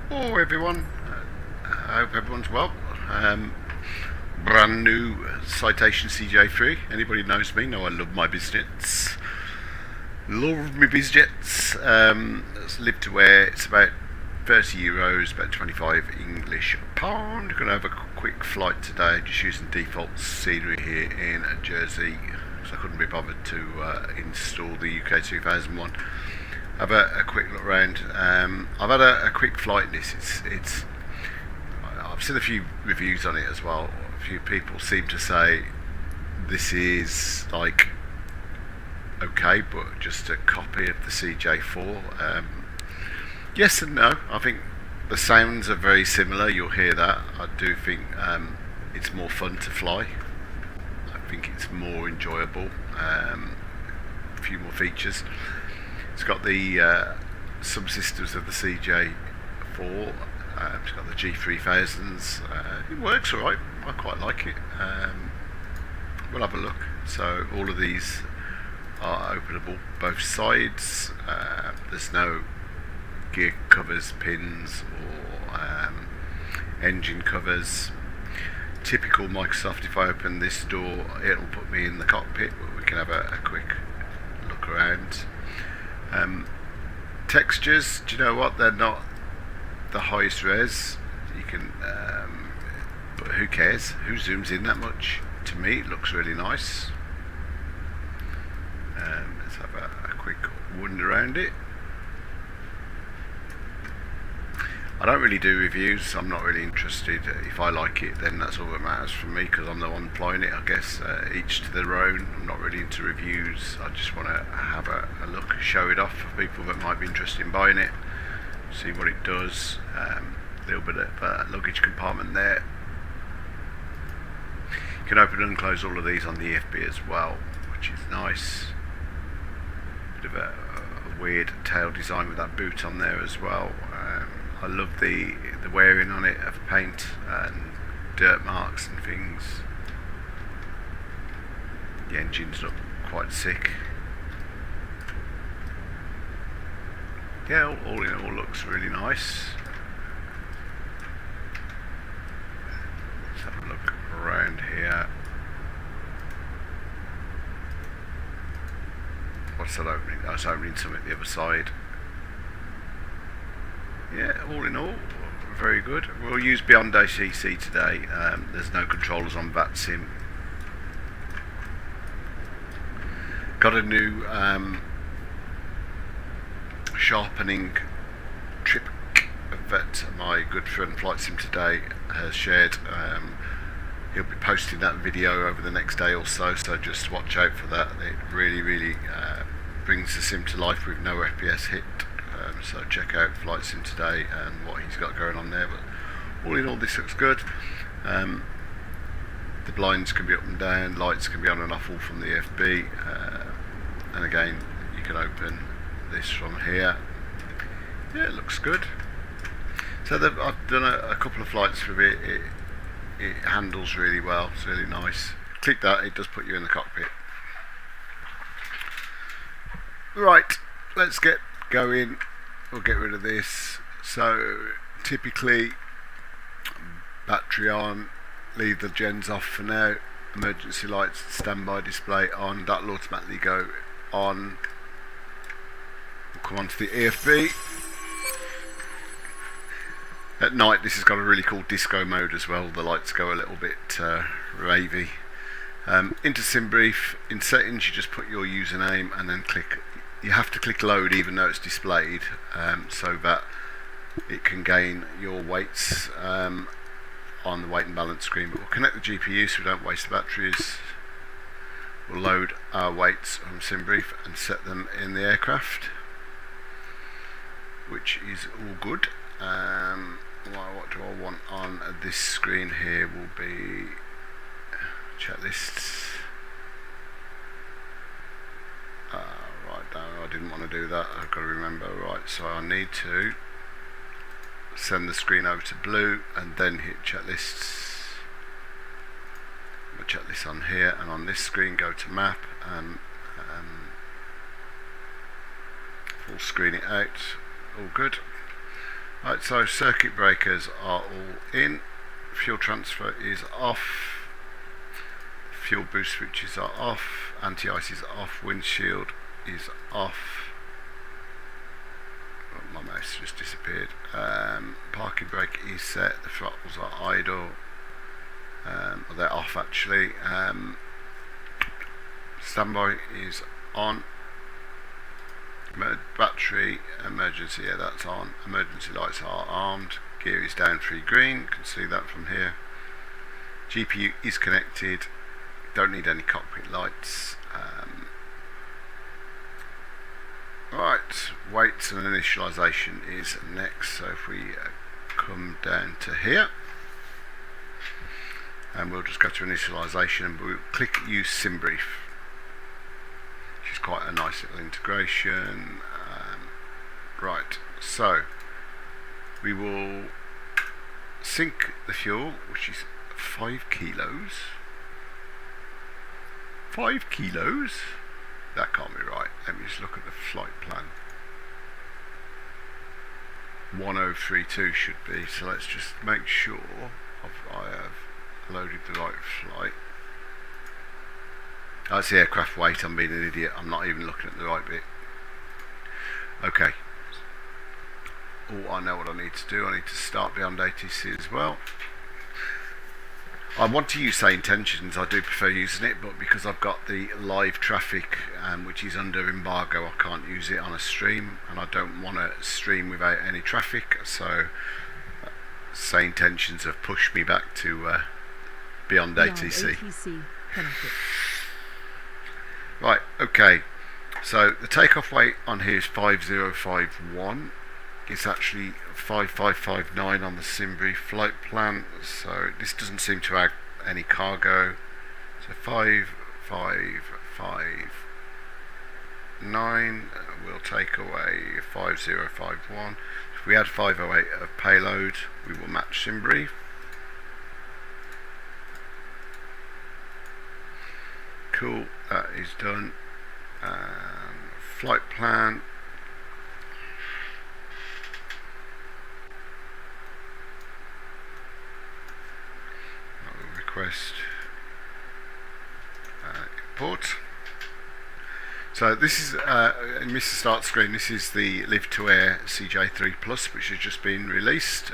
Hello everyone, I hope everyone's well. Brand new Citation CJ3. Anybody knows me know I love my business. Love my business. It's LiveToAir. It's about €30, about 25 English pound. Gonna have a quick flight today, just using default scenery here in Jersey, because I couldn't be bothered to install the UK 2001. Have a quick look around. I've had a quick flight in this. I've seen a few reviews on it as well. A few people seem to say this is like okay, but just a copy of the CJ4. Yes and no. I think the sounds are very similar. You'll hear that. I do think it's more fun to fly. I think it's more enjoyable. A few more features. It's got the subsystems of the CJ4. It's got the G3000s. It works alright. I quite like it. We'll have a look. So all of these are openable both sides. There's no gear covers, pins, or engine covers. Typical Microsoft. If I open this door, it'll put me in the cockpit, but we can have a quick look around. Textures, do you know what? They're not the highest res. You can, but who cares? Who zooms in that much? To me, it looks really nice. Let's have a quick wander around it. I don't really do reviews. I'm not really interested. If I like it, then that's all that matters for me, because I'm the one flying it, I guess. Each to their own. I'm not really into reviews. I just want to have a look, show it off for people that might be interested in buying it, see what it does. A little bit of luggage compartment there. You can open and close all of these on the EFB as well, which is nice. Bit of a weird tail design with that boot on there as well. I love the wearing on it of paint and dirt marks and things. The engines look quite sick. Yeah, all in all looks really nice. Let's have a look around here. What's that opening? Oh, it's opening something the other side. Yeah, all in all, very good. We'll use Beyond ATC today. There's no controllers on VATSIM. Got a new sharpening trick that my good friend FlightSim today has shared. He'll be posting that video over the next day or so, so just watch out for that. It really brings the sim to life with no FPS hit. So check out FlightSim today and what he's got going on there. But all in all, this looks good. The blinds can be up and down, lights can be on and off all from the FB, and again you can open this from here. Yeah, it looks good. So I've done a couple of flights with it. It handles really well. It's really nice. Click that, it does put you in the cockpit. Right, let's get going. We'll get rid of this. So typically battery on, leave the gens off for now. Emergency lights, standby display on. That'll automatically go on. We'll come on to the EFB. At night this has got a really cool disco mode as well. The lights go a little bit ravey. Into sim brief. In settings you just put your username and then click. You have to click load even though it's displayed, so that it can gain your weights on the weight and balance screen. But we'll connect the GPU so we don't waste the batteries. We'll load our weights on SimBrief and set them in the aircraft, which is all good. What do I want on this screen here will be checklists. Right, no, I didn't want to do that. I've got to remember. Right, so I need to send the screen over to blue and then hit checklists. I'll check this on here, and on this screen go to map and full screen it out. All good. Right, so circuit breakers are all in, fuel transfer is off, fuel boost switches are off, anti-ice is off, windshield is off. Oh, my mouse just disappeared. Parking brake is set, the throttles are idle, they're off actually. Standby is on. Battery emergency, yeah, that's on. Emergency lights are armed. Gear is down 3 green, you can see that from here. GPU is connected, don't need any cockpit lights. Right, weights and initialization is next. So if we come down to here, and we'll just go to initialization and we'll click use sim brief, which is quite a nice little integration. Right, so we will sink the fuel, which is 5 kilos. 5 kilos? That can't be right. Let me just look at the flight plan. 1032 should be, so let's just make sure I have loaded the right flight. That's the aircraft weight. I'm being an idiot. I'm not even looking at the right bit. Okay. Oh, I know what I need to do. I need to start Beyond ATC as well. I want to use say intentions. I do prefer using it, but because I've got the live traffic, which is under embargo, I can't use it on a stream, and I don't want to stream without any traffic. So, say intentions have pushed me back to Beyond ATC. Right, okay, so the takeoff weight on here is 5051. It's actually 5559 on the Simbury flight plan, so this doesn't seem to add any cargo. So 5559 will take away 5051. If we add 508 of payload, we will match Simbury. Cool, that is done. Flight plan. Request import. So this is in Mr. Start screen. This is the LiveToAir CJ3 Plus, which has just been released.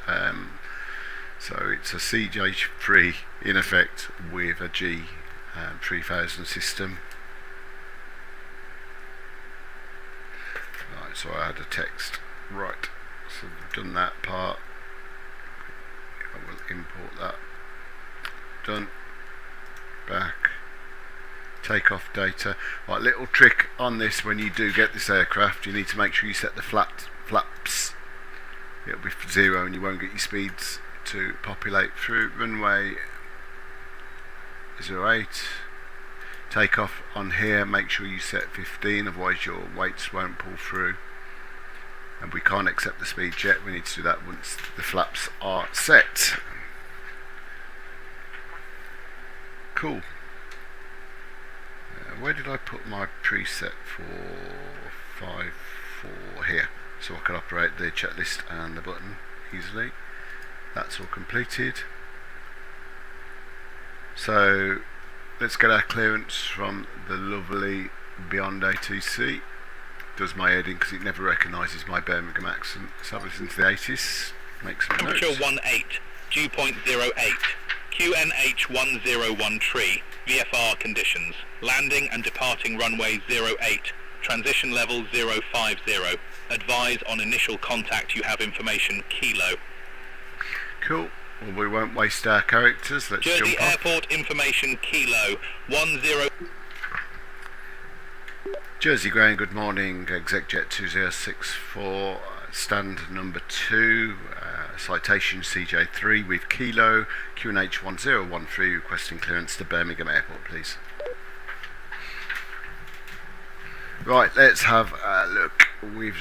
So it's a CJ3 in effect with a G3000 system. Right, so I add a text. Right, so we've done that part. I will import that. Done. Back. Takeoff data. Right, little trick on this: when you do get this aircraft, you need to make sure you set the flaps. It'll be 0 and you won't get your speeds to populate through. Runway 08. Takeoff on here, make sure you set 15, otherwise your weights won't pull through. And we can't accept the speed yet. We need to do that once the flaps are set. Cool. Where did I put my preset for 5.4 here? So I can operate the checklist and the button easily. That's all completed. So let's get our clearance from the lovely Beyond ATC. Does my heading because it never recognises my Birmingham accent. Established into the 80s. Make some notes. Temperature 18, dew point 08. QNH 1013, VFR conditions, landing and departing runway 08, transition level 050, advise on initial contact you have information kilo. Cool, well we won't waste our characters, let's Jersey jump off. Airport information kilo 10. Jersey Ground, good morning, EGJJ 2064, stand number 2, citation CJ3 with kilo, QNH 1013, requesting clearance to Birmingham Airport, please. Right, let's have a look. We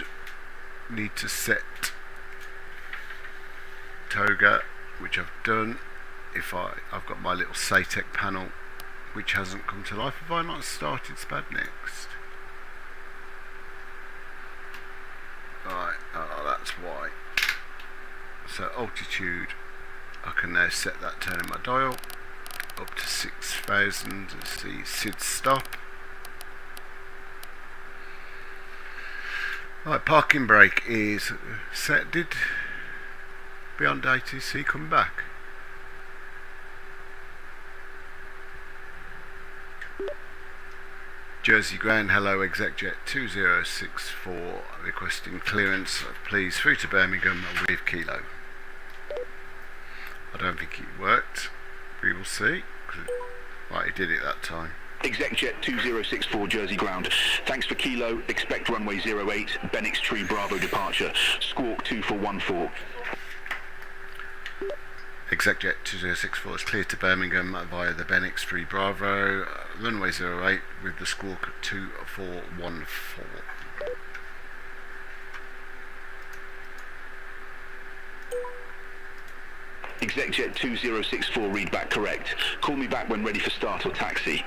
need to set Toga, which I've done. I've got my little SATEC panel, which hasn't come to life. Have I not started SPAD next? Right, oh, that's why. so altitude, I can now set that turn in my dial up to 6,000 as the SID stop. Right, parking brake is set. Did Beyond ATC come back? Jersey Ground, hello, EGJJ 2064 requesting clearance, please, through to Birmingham with Kilo. I don't think it worked. We will see. Right, he did it that time. EGJJ 2064 Jersey Ground. Thanks for Kilo. Expect runway 08, Benix Tree Bravo departure. Squawk 2414. EGJJ 2064 is cleared to Birmingham via the Benix Tree Bravo, runway 08 with the squawk 2414. EGJJ 2064 read back correct. Call me back when ready for start or taxi.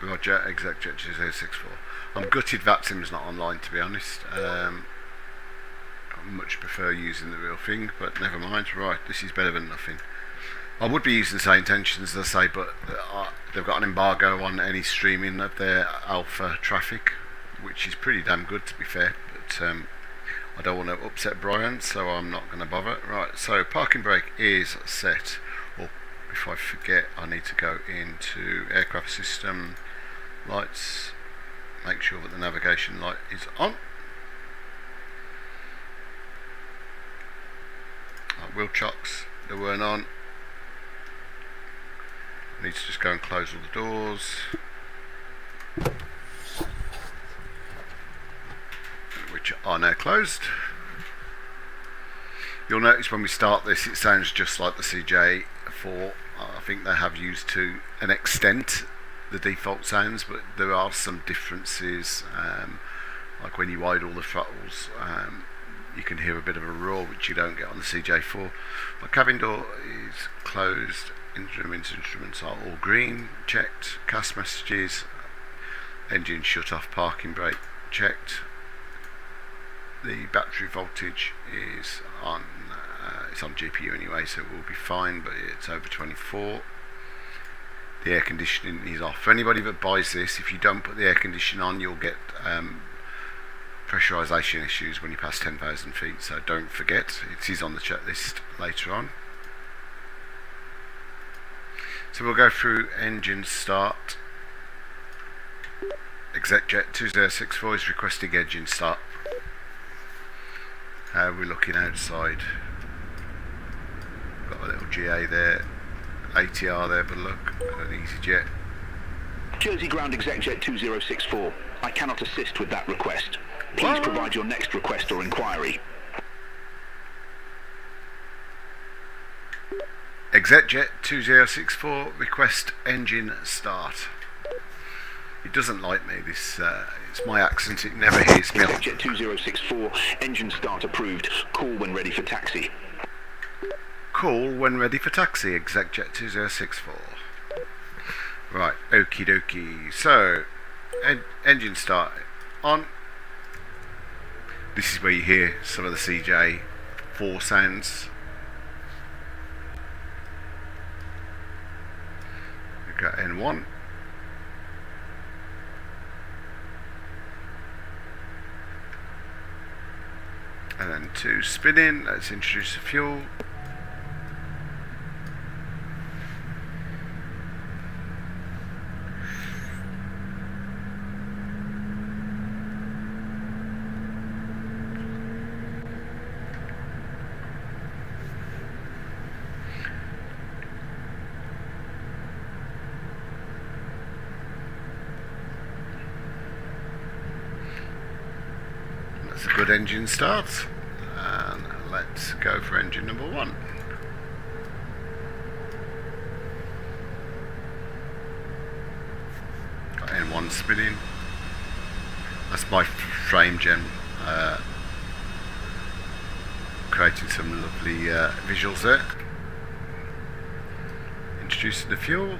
Roger, EGJJ 2064. I'm gutted VATSIM's not online, to be honest. I much prefer using the real thing, but never mind. Right, this is better than nothing. I would be using the same intentions, as I say, but they've got an embargo on any streaming of their alpha traffic, which is pretty damn good, to be fair. But I don't want to upset Brian, so I'm not going to bother. Right, so parking brake is set. Or if I forget, I need to go into aircraft system lights, make sure that the navigation light is on. Wheel chocks, they weren't on. I need to just go and close all the doors, which are now closed. You'll notice when we start this, it sounds just like the CJ4. I think they have used to an extent the default sounds, but there are some differences. Like when you wide all the throttles, you can hear a bit of a roar, which you don't get on the CJ4. My cabin door is closed. Instruments are all green, checked. CAS messages, engine shut off, parking brake checked. The battery voltage is on. It's on GPU anyway, so it will be fine, but it's over 24. The air conditioning is off. For anybody that buys this, if you don't put the air conditioning on, you'll get pressurization issues when you pass 10,000 feet, so don't forget, it is on the checklist later on. So we'll go through engine start. EGJJ 2064 is requesting engine start. How are we looking outside? Got a little GA there, ATR there, but look, an EasyJet. Jersey Ground EGJJ 2064. I cannot assist with that request. Please provide your next request or inquiry. EGJJ 2064, request engine start. It doesn't like me, this, it's my accent, it never hears me. EGJJ 2064, engine start approved. Call when ready for taxi. Call when ready for taxi, EGJJ 2064. Right, okie dokie. So, engine start on. This is where you hear some of the CJ4 sounds. We've got N1. And then 2 spinning. Let's introduce the fuel. That's a good engine start, and let's go for engine number 1. Got N1 spinning. That's my frame gen, creating some lovely visuals there. Introducing the fuel.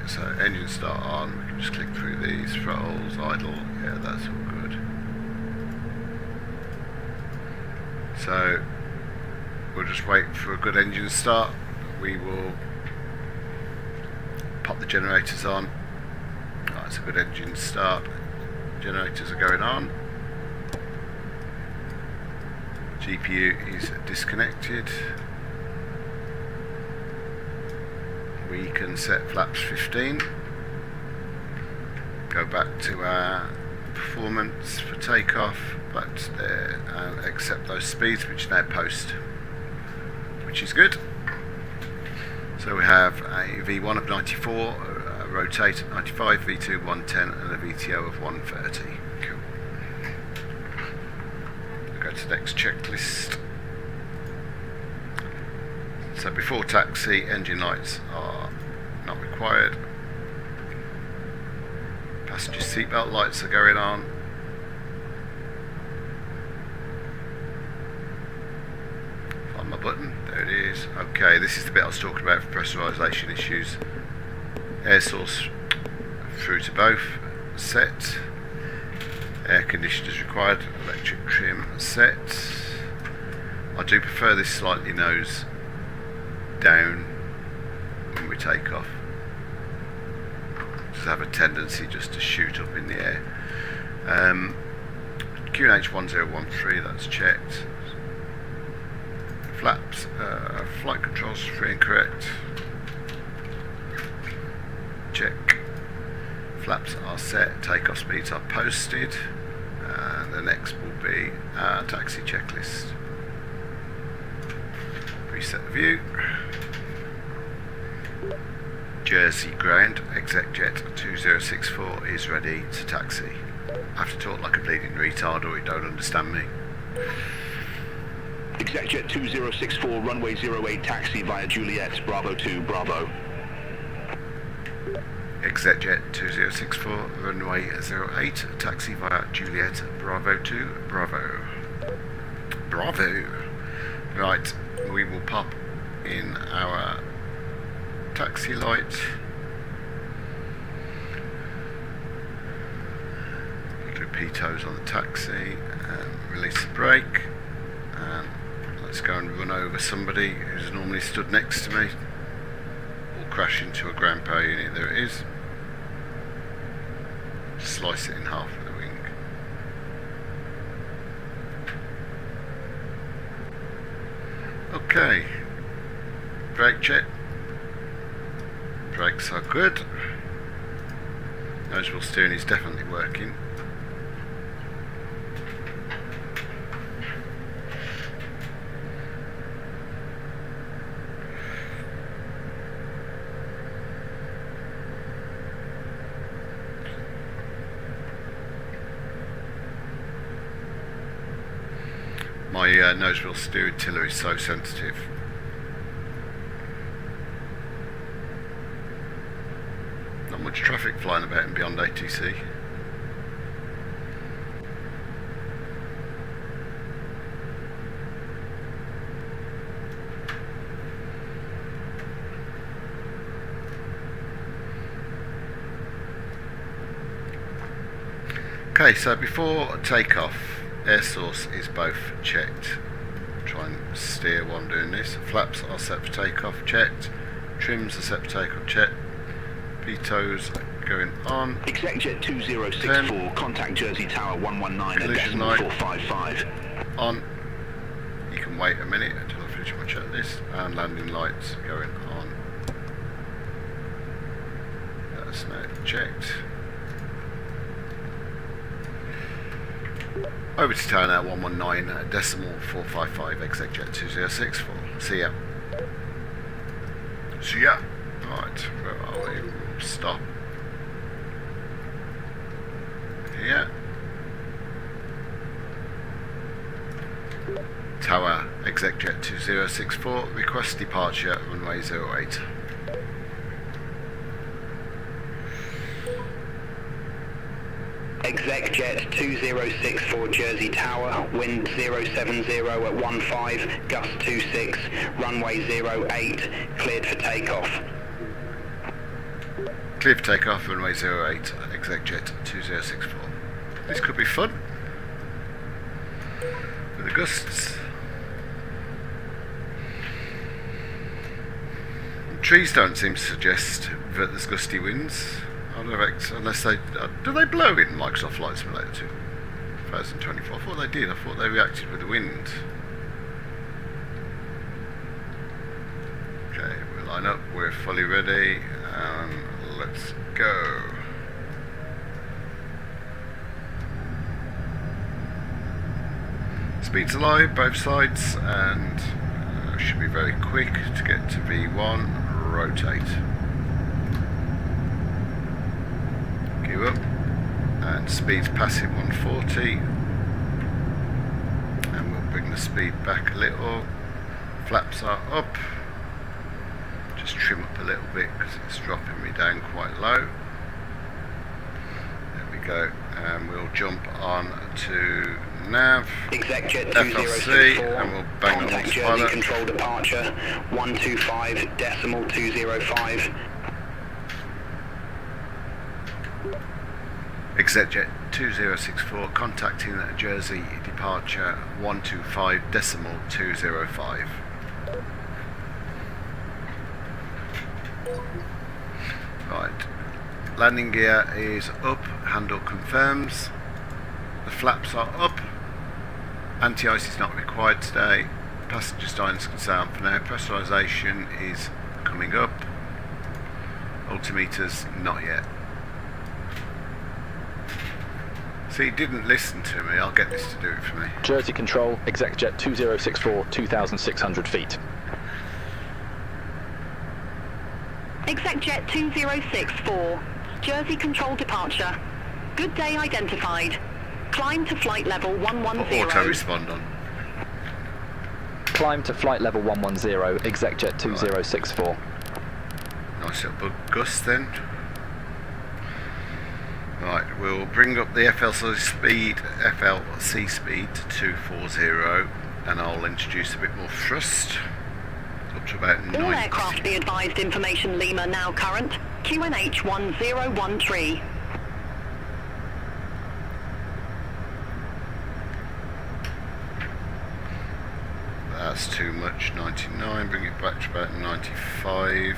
So engine start on, we can Just click through these, throttles, idle, yeah, that's all good. So we'll just wait for a good engine start. We will pop the generators on. That's a good engine start. Generators are going on. GPU is disconnected. We can set flaps 15. Go back to our performance for takeoff, back to there, and accept those speeds which now post, which is good. So we have a V1 of 94, a rotate of 95, V2 110, and a VTO of 130. Cool. We'll go to the next checklist. So before taxi, engine lights are not required. Passenger seatbelt lights are going on. Find my button, there it is. Okay, this is the bit I was talking about for pressurisation issues. Air source through to both, set. Air conditioners required, electric trim set. I do prefer this slightly nose down when we take off. Just have a tendency just to shoot up in the air. QNH 1013, that's checked. Flaps, flight controls free and correct. Check. Flaps are set, takeoff speeds are posted. And the next will be our taxi checklist. Reset the view. Jersey ground, EGJJ 2064 is ready to taxi. I have to talk like a bleeding retard or you don't understand me. EGJJ 2064, runway 08, taxi via Juliet, Bravo 2, Bravo. EGJJ 2064, runway 08, taxi via Juliet, Bravo 2, Bravo. Bravo! Right, we will pop in our taxi light. Do pitos on the taxi and release the brake, and let's go and run over somebody who's normally stood next to me or crash into a ground power unit. There it is. Slice it in half with the wing. Okay, brake check. Brakes are good. Nose wheel steering is definitely working. My nose wheel steering tiller is so sensitive. Not much traffic flying about in Beyond ATC. Okay, so before takeoff, air source is both checked. Try and steer while I'm doing this. Flaps are set for takeoff, checked. Trims are set for takeoff, checked. Pitos going on. EGJJ 2064, contact Jersey Tower 119 at decimal 455. On. You can wait a minute until I finish my checklist. And landing lights going on. That's now checked. Over to tower now 119 decimal 455 EGJJ 2064. See ya. See ya. Right, where are we? We'll stop here. Tower EGJJ 2064, request departure runway 08. EGJJ 2064 Jersey Tower, wind 070 at 15, gust 26, runway 08, cleared for takeoff. Clear for takeoff, runway 08, EGJJ 2064. This could be fun. With the gusts. Trees don't seem to suggest that there's gusty winds. Unless they... do they blow in Microsoft Flight Simulator 2024? I thought they did. I thought they reacted with the wind. Okay, we'll line up. We're fully ready. Let's go. Speeds are live, both sides, and should be very quick to get to V1. Rotate. Gear up. And speed's passing 140. And we'll bring the speed back a little. Flaps are up. Just trim up a little bit because it's dropping me down quite low. There we go. And we'll jump on to nav, EGJJ FLC, 2064, and we'll bang on contact Jersey autopilot. control departure 125.205. EGJJ 2064 contacting Jersey departure 125.205. Right, landing gear is up, handle confirms, the flaps are up, anti-ice is not required today, passenger signs can sound for now, pressurisation is coming up, altimeters not yet. See, he didn't listen to me, I'll get this to do it for me. Jersey control, EGJJ 2064, 2,600 feet. EGJJ 2064, Jersey control departure. Good day identified. Climb to flight level 110. Auto respond on. Climb to flight level 110, EGJJ 2064. Nice little gust then. Right, we'll bring up the FLC speed to 240 and I'll introduce a bit more thrust. Up to about 90. All aircraft be advised information Lima now current. QNH 1013. That's too much, 99, bring it back to about 95.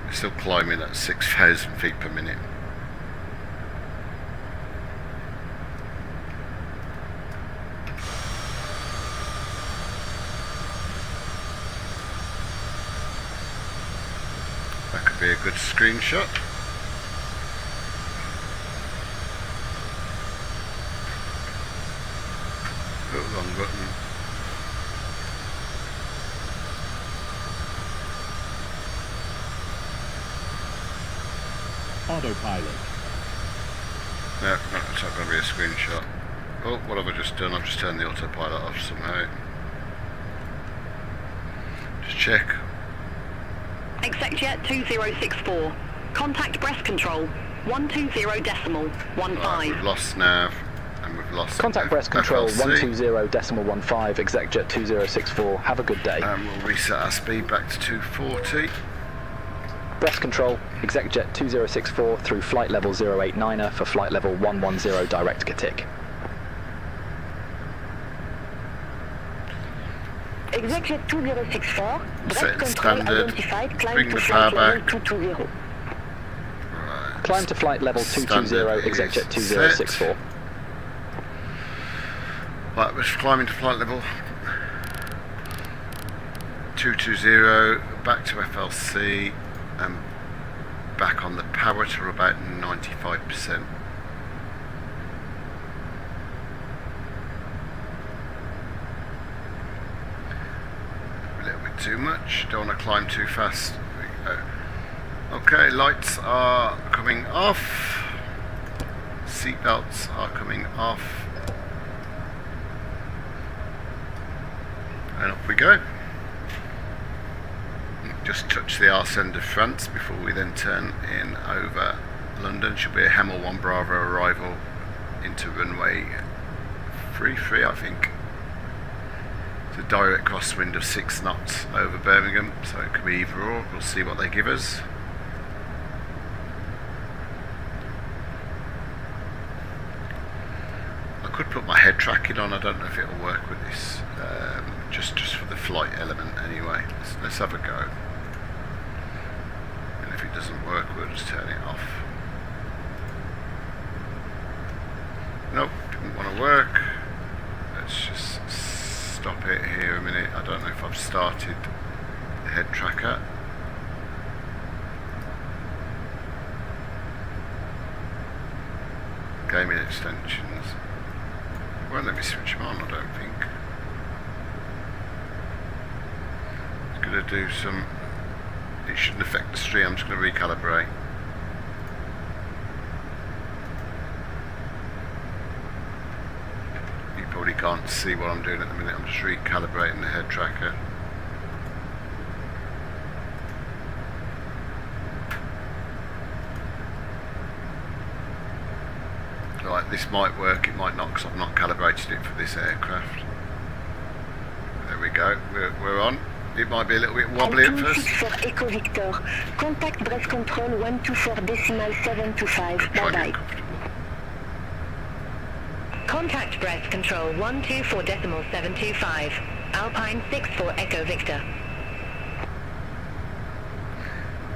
We're still climbing at 6,000 feet per minute. That could be a good screenshot. Oh, wrong button. Autopilot. No, that's not going to be a screenshot. Oh, what have I just done? I've just turned the autopilot off somehow. Just check. EGJJ 2064. Contact breast control 120.15. Right, we've lost nav and we've lost Contact breast control FLC. 120.15, EGJJ 2064. Have a good day. And we'll reset our speed back to 240. Breast control, EGJJ 2064 through flight level 089er for flight level 110 direct Katik. EGJJ 2064. Set standard. Bring the power back. 220. Right. Climb to flight level 220, Standard is EGJJ 2064. set. Right, we're climbing to flight level 220, back to FLC, and back on the power to about 95%. A little bit too much, don't want to climb too fast. There we go. Okay, lights are coming off, seatbelts are coming off. And up we go. Just touch the arse end of France before we then turn in over London. Should be a Hamel 1 Bravo arrival into runway 33, I think. It's a direct crosswind of 6 knots over Birmingham, so it could be either or. We'll see what they give us. could put my head tracking on. I don't know if it'll work with this. Just for the flight element anyway. Let's have a go. And if it doesn't work, we'll just turn it off. Nope, didn't want to work. Let's just stop it here a minute. I don't know if I've started the head tracker. Gaming extensions. Won't let me switch them on, I don't think. It's going to do some. It shouldn't affect the stream. I'm just going to recalibrate. You probably can't see what I'm doing at the minute. I'm just recalibrating the head tracker. Right, this might work, it might not, because I've not calibrated it for this aircraft. There we go, we're on. It might be a little bit wobbly at first. for Echo Victor. Contact breath control 124.725. Bye bye. Contact breath control 124.725. Alpine 6 for Echo Victor.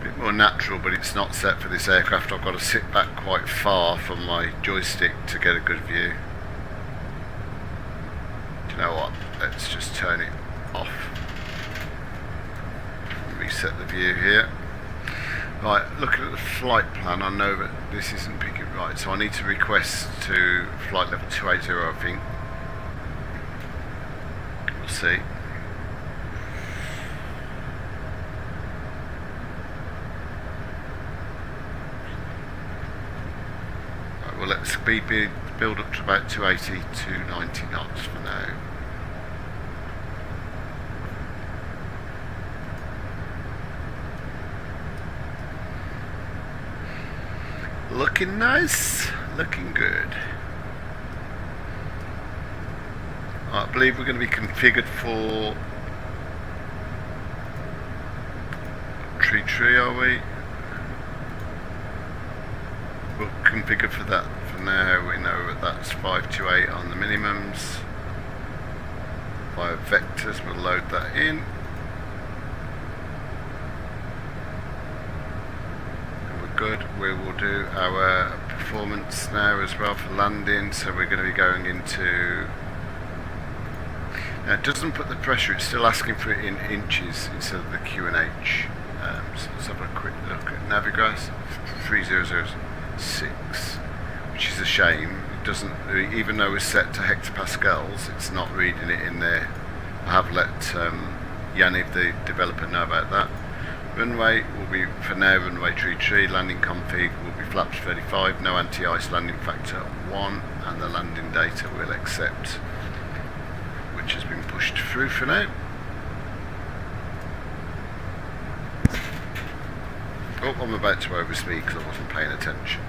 Bit more natural, but it's not set for this aircraft. I've got to sit back quite far from my joystick to get a good view. Do you know what? Let's just turn it off. Reset the view here. Right, looking at the flight plan, I know that this isn't picking right, so I need to request to flight level 280, I think. We'll see. Right, well, let the speed build up to about 280, 290 knots for now. Looking nice, looking good. I believe we're going to be configured for tree, are we? We'll configure for that for now. We know that that's 528 on the minimums. Via vectors, we'll load that in. Good, we will do our performance now as well for landing, so we're going to be going into, now it doesn't put the pressure, it's still asking for it in inches instead of the QNH. So let's have a quick look at Navigraph 3006, which is a shame. It doesn't, even though it's set to hectopascals, it's not reading it in there. I have let Yaniv, the developer, know about that. Runway will be, for now, runway tree, landing config will be flaps 35, no anti-ice, landing factor 1, and the landing data we'll accept, which has been pushed through for now. Oh, I'm about to overspeed because I wasn't paying attention.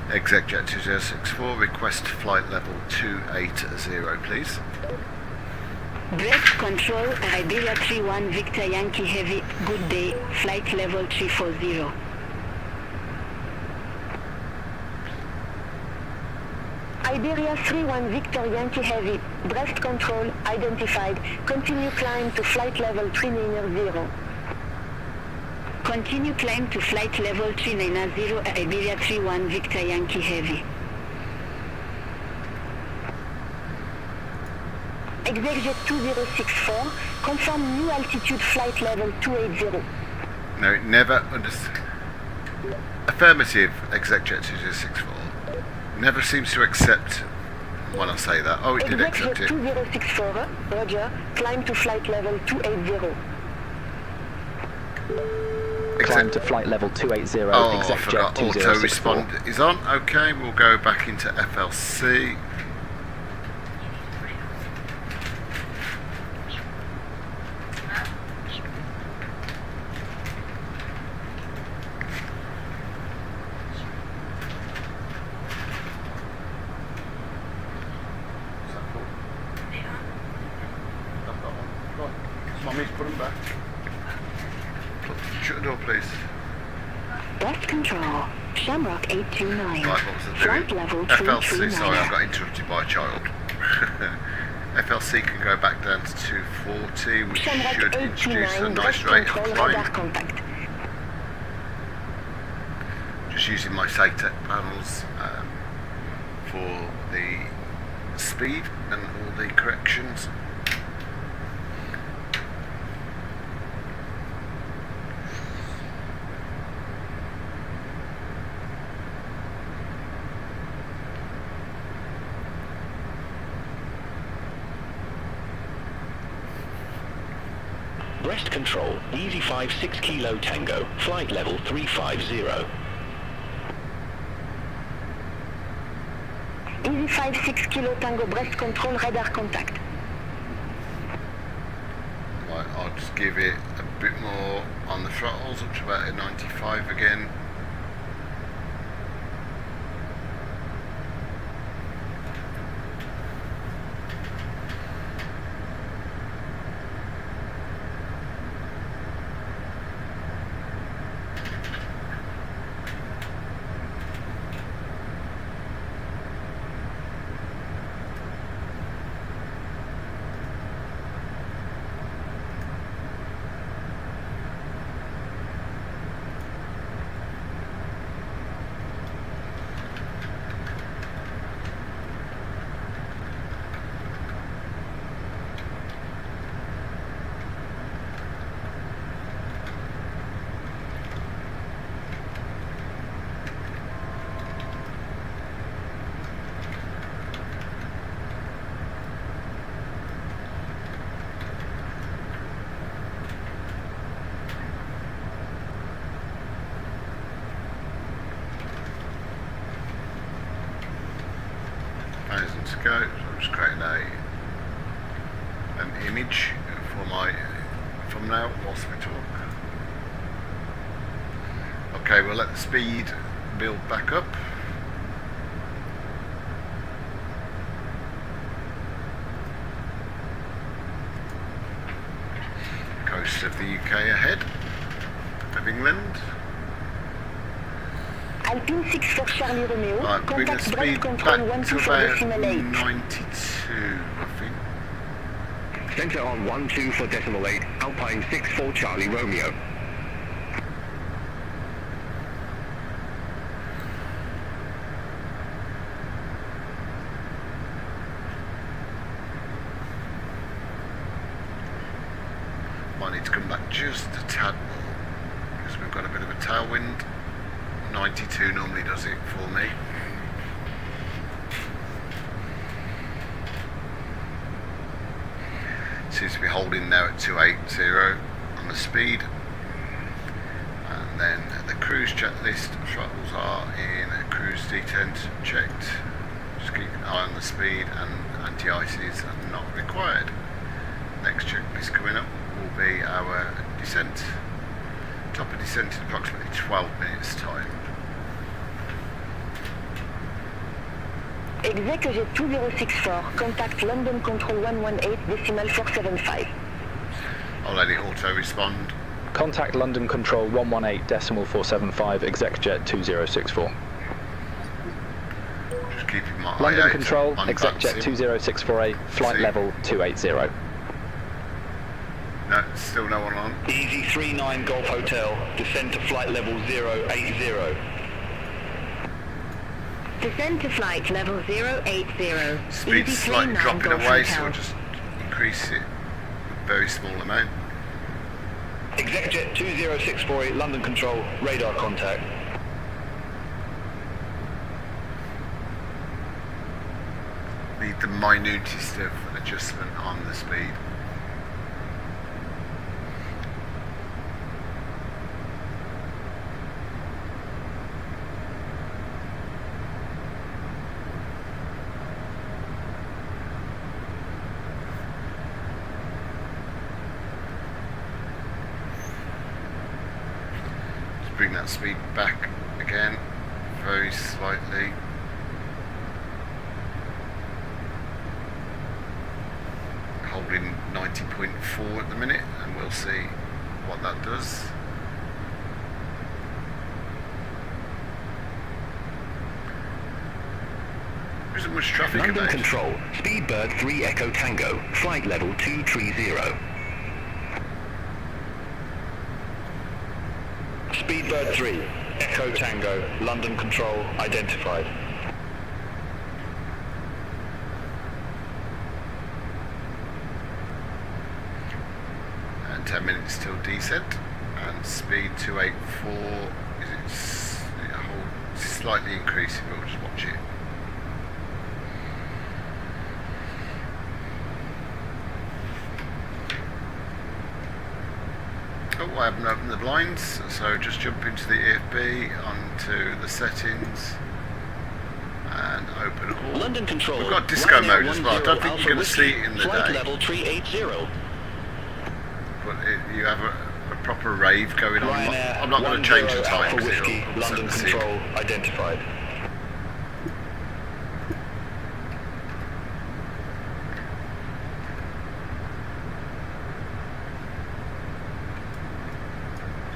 EGJJ 2064, request flight level 280, please. Breath control, Iberia 31 Victor Yankee Heavy, good day, flight level 340. Iberia 31 Victor Yankee Heavy, breast control identified, continue climb to flight level 390. Continue climb to flight level 390, Iberia 31 Victor Yankee Heavy. EGJJ 2064, confirm new altitude flight level 280. No, it never understood. Affirmative, EGJJ 2064. Never seems to accept when I say that. Oh, it did accept it. 2064, Roger, climb to flight level 280. Climb to flight level 280, Oh, I EGJJ forgot. 2064. Auto respond is on. Okay, we'll go back into FLC. me to put them back. Shut the door, please. Best control. Shamrock 829. Right, what was I Flight doing? level FLC, 339. sorry, I got interrupted by a child. FLC can go back down to 240, which Shamrock should introduce a 829. nice Best rate of control. Radar climb. contact. Just using my SATEC panels for the speed and all the corrections. Breast control, Easy 5 6 Kilo Tango, flight level 350. Easy 5 6 Kilo Tango breast control radar contact. Right, I'll just give it a bit more on the throttles, up to about a 95 again. To go, so I'm just creating an image for my thumbnail whilst we talk. Okay, we'll let the speed build back up. Coast of the UK ahead of England. Alpine 6 for Charlie Romeo. Right, bring the Contact breast speed control back 1 to 2 for about decimal 8. 92, I think. Centre on 12 for decimal 8, Alpine 6 for Charlie Romeo. Might need to come back just a tad more because we've got a bit of a tailwind. 92 normally does it for me. Seems to be holding now at 280 on the speed. And then the cruise checklist throttles are in cruise detent checked. Just keep an eye on the speed, and anti-ices are not required. Next checklist coming up will be our descent. Top of descent in approximately 12 minutes time. EGJJ 2064. Contact London Control 118 decimal 475. I'll let it auto respond. Contact London Control 118 decimal 475 EGJJ 2064. Just keeping my London eye out Control on EGJJ Vaxim. 2064A flight See. level 280. No, still no one on. Easy 39 Golf Hotel, descend to flight level 080. Descend to flight level 080. Speed's Easy slightly 39 dropping Golf away, so Hotel. we'll just increase it a very small amount. EGJJ 20648 London Control, radar contact. Need the minutest of adjustment on the speed. Bring that speed back again, very slightly. Holding 90.4 at the minute, and we'll see what that does. There isn't much traffic London about. Control, Speedbird 3 Echo Tango, flight level 230. Speedbird 3, Echo Tango, London Control identified. And 10 minutes till descent, and speed 284 is slightly increasing, but we'll just watch it. Oh, I haven't opened the blinds, so just jump into the EFB, onto the settings, and open all. London Control. We've got disco Ryanair mode as well. I don't think you're going to see it in the flight day, level 380. but you have a proper rave going on. Ryanair I'm not going to change the time. Alpha Whiskey, London Control identified.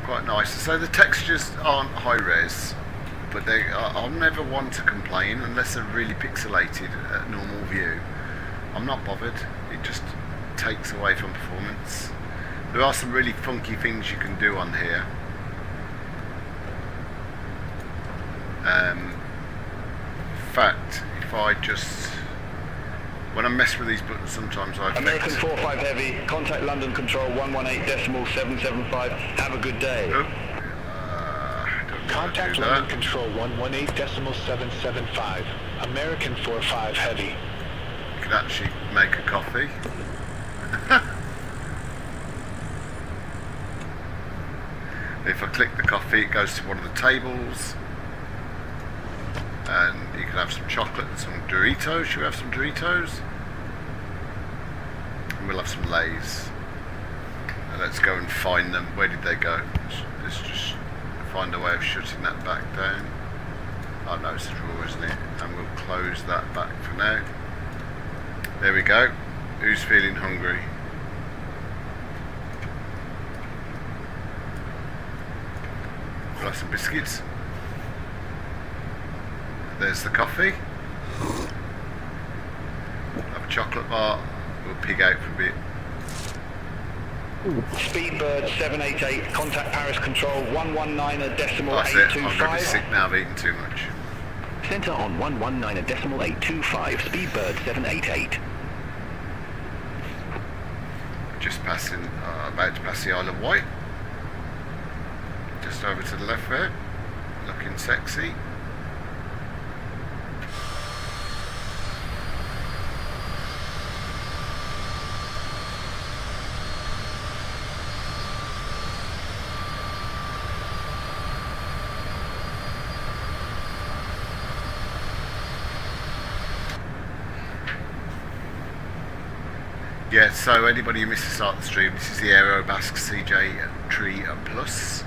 Quite nice. So the textures aren't high res, but I'll never want to complain unless they're really pixelated at normal view. I'm not bothered. It just takes away from performance. There are some really funky things you can do on here. In fact, if I just, when I mess with these buttons, sometimes I American 45 Heavy, contact London Control 118.775. Have a good day. Oh, don't Contact do London that. Control 118.775. American 45 Heavy. You can actually make a coffee. If I click the coffee, it goes to one of the tables, and you can have some chocolate and some Doritos. Should we have some Doritos? And we'll have some Lays. And let's go and find them. Where did they go? Let's just find a way of shutting that back down. Oh no, it's a drawer, isn't it? And we'll close that back for now. There we go. Who's feeling hungry? We'll have some biscuits. There's the coffee. Have a chocolate bar. We'll pig out for a bit. Speedbird 788, contact Paris Control 119.825. That's it. I'm going to be sick now of eating too much. Center on 119.825. Speedbird 788. Just passing, about to pass the Isle of Wight. Just over to the left there. Looking sexy. Yeah, so anybody who missed the start of the stream, this is the Aerobasque CJ3 Plus.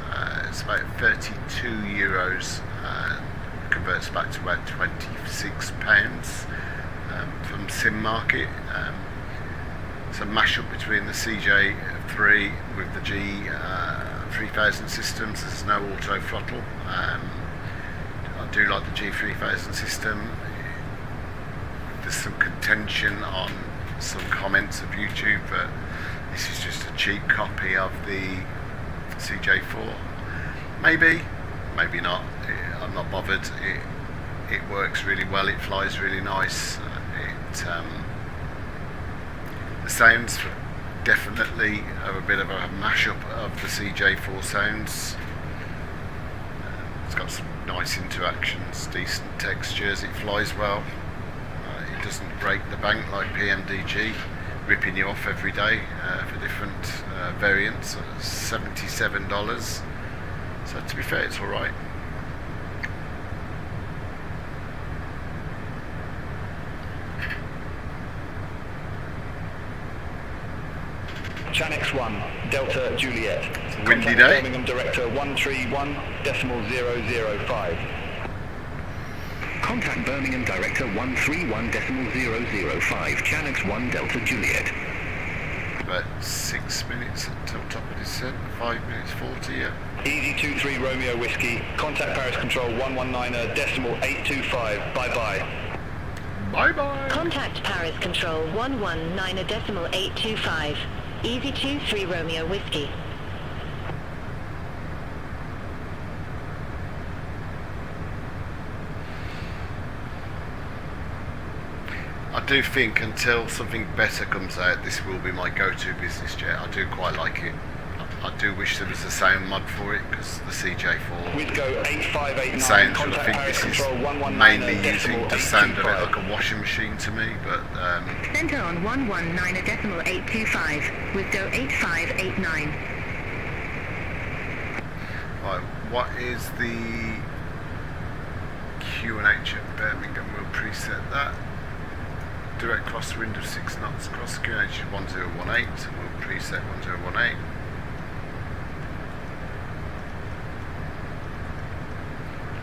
It's about 32 euros, converts back to about £26 from Sim Market. It's a mashup between the CJ3 with the G3000 systems. There's no auto throttle. I do like the G3000 system. There's some contention on some comments of YouTube that this is just a cheap copy of the CJ4. Maybe, maybe not. I'm not bothered. It works really well. It flies really nice. The sounds definitely are a bit of a mashup of the CJ4 sounds. It's got some nice interactions, decent textures. It flies well. It doesn't break the bank like PMDG, ripping you off every day for different variants. $77. So to be fair, it's all right. Chanex 1, Delta Juliet. It's a windy Contact day. Birmingham Director 131.005. Contact Birmingham Director 131.005. Chanex 1 Delta Juliet. about 6 minutes until top of descent, 5 minutes 40, yeah. Easy 23 Romeo Whiskey, contact Paris Control 119.825, bye-bye. Bye-bye. Contact Paris Control 119.825. Easy 23 Romeo Whiskey. I do think until something better comes out, this will be my go-to business jet. I do quite like it. I do wish there was a sound mod for it, because the CJ4 We'd go 8589, sounds, I contact think Paris this is Control 119.825. mainly using, does sound a bit like a washing machine to me, but Center on 119.825 with go 8589. right, what is the QNH at Birmingham? We'll preset that. Direct crosswind of 6 knots, cross QNH is 1018, so we'll preset 1018.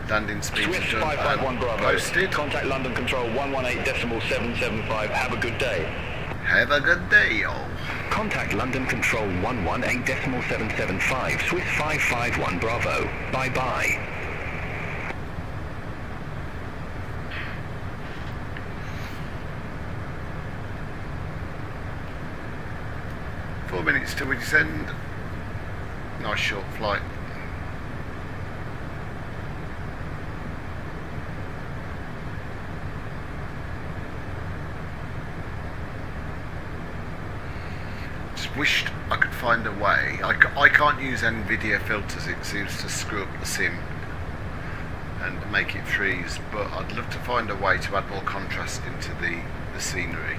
Landing speed Swift is done 551 and Bravo, posted. contact London Control 118.775, have a good day. Have a good day, y'all. Contact London Control 118.775, Swiss 551 Bravo. Bye-bye. Four minutes till we descend. Nice short flight. Just wished I could find a way. I can't use NVIDIA filters, it seems to screw up the sim and make it freeze, but I'd love to find a way to add more contrast into the scenery.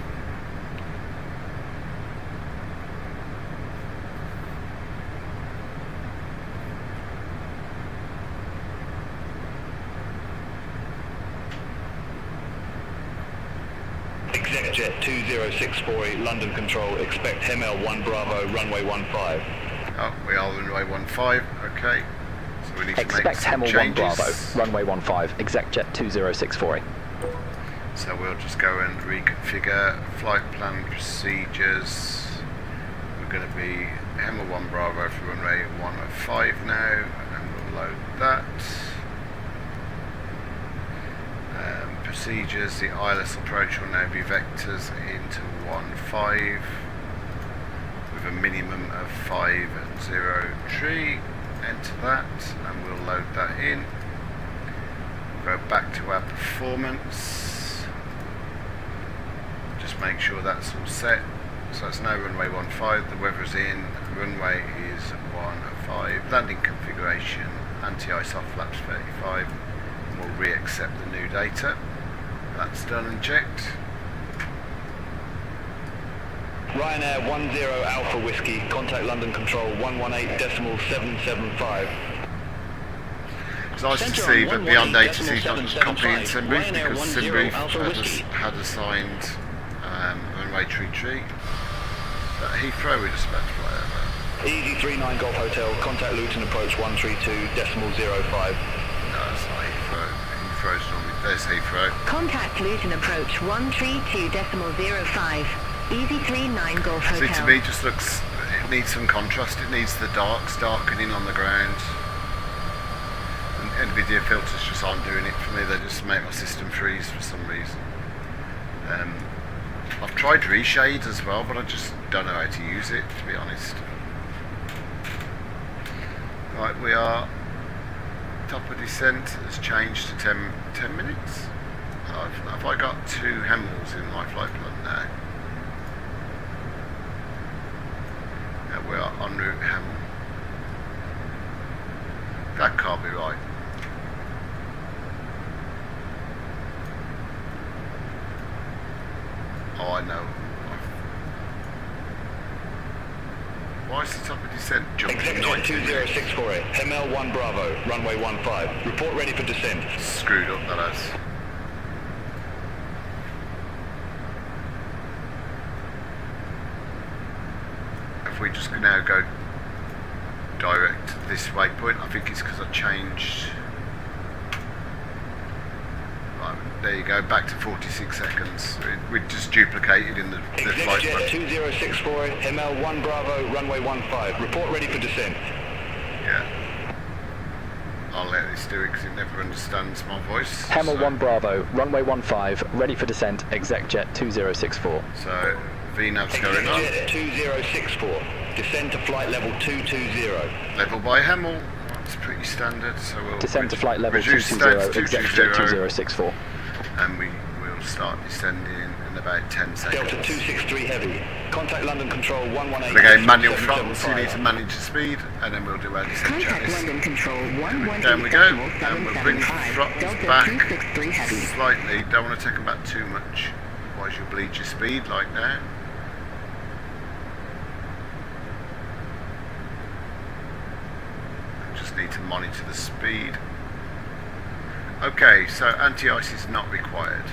EGJJ 20648, London Control, expect ML1 Bravo, runway 15. Oh, we are runway 15, okay. So we need to Expect make some Hemel 1 changes. Bravo, runway 15, EGJJ 2064. So we'll just go and reconfigure flight plan procedures. We're going to be Hemel 1 Bravo for runway 105 now, and we'll load that. Procedures, the ILS approach will now be vectors into 15 with a minimum of 503. Enter that and we'll load that in. Go back to our performance. Just make sure that's all set. So it's now runway 15, the weather's in, runway is 15, landing configuration, anti-ice off flaps 35, and we'll re-accept the new data. That's done and checked. Ryanair 10 Alpha Whiskey, contact London Control 118.775. It's nice to see that Beyond ATC is not just copying Simbrief, because Simbrief had assigned runway 33. At Heathrow we're just about to fly over. Easy 39 Golf Hotel, contact Luton approach 132.05. No, it's not Heathrow. Heathrow's normally, there's Heathrow. Contact Luton approach 132.05. Easy 39 Golf Hotel. See, to me, just looks, it needs some contrast. It needs the darks darkening on the ground. And NVIDIA filters just aren't doing it for me. They just make my system freeze for some reason. I've tried reshade as well, but I just don't know how to use it, to be honest. Right, we are top of descent has changed to 10 minutes. Have I got 2 Hemels in my flight plan now? Yeah, we are en route Hemel. That can't be right. Oh, I know. Why is the top of descent jumping EGJJ 90 minutes? 2064, ML1 Bravo, runway 15. Report ready for descent. Screwed up, that has. If we just now go direct to this waypoint, I think it's because I changed. Right, there you go, back to 46 seconds. We just duplicated in the flight. EGJJ 2064, ML 1 Bravo, runway 15. Report ready for descent. Yeah. I'll let this do it because it never understands my voice. Hemel 1 Bravo, runway 15, ready for descent, EGJJ 2064. So VNAV's going on. EGJJ 2064, descend to flight level 220. Level by Hemel. It's pretty standard, so we'll Descend to flight level reduce 220, stats to EGJJ 220, 2064. and we will start descending in about 10 seconds. Delta 263 heavy. Contact London Control 118. And again, manual throttle, so you need to manage the speed, and then we'll do our descent Contact checklist. London Control 118. Down we go, and we'll bring the throttles Delta back 263 heavy. slightly. Don't want to take them back too much, otherwise you'll bleed your speed like now. Just need to monitor the speed. Okay, so anti-ice is not required.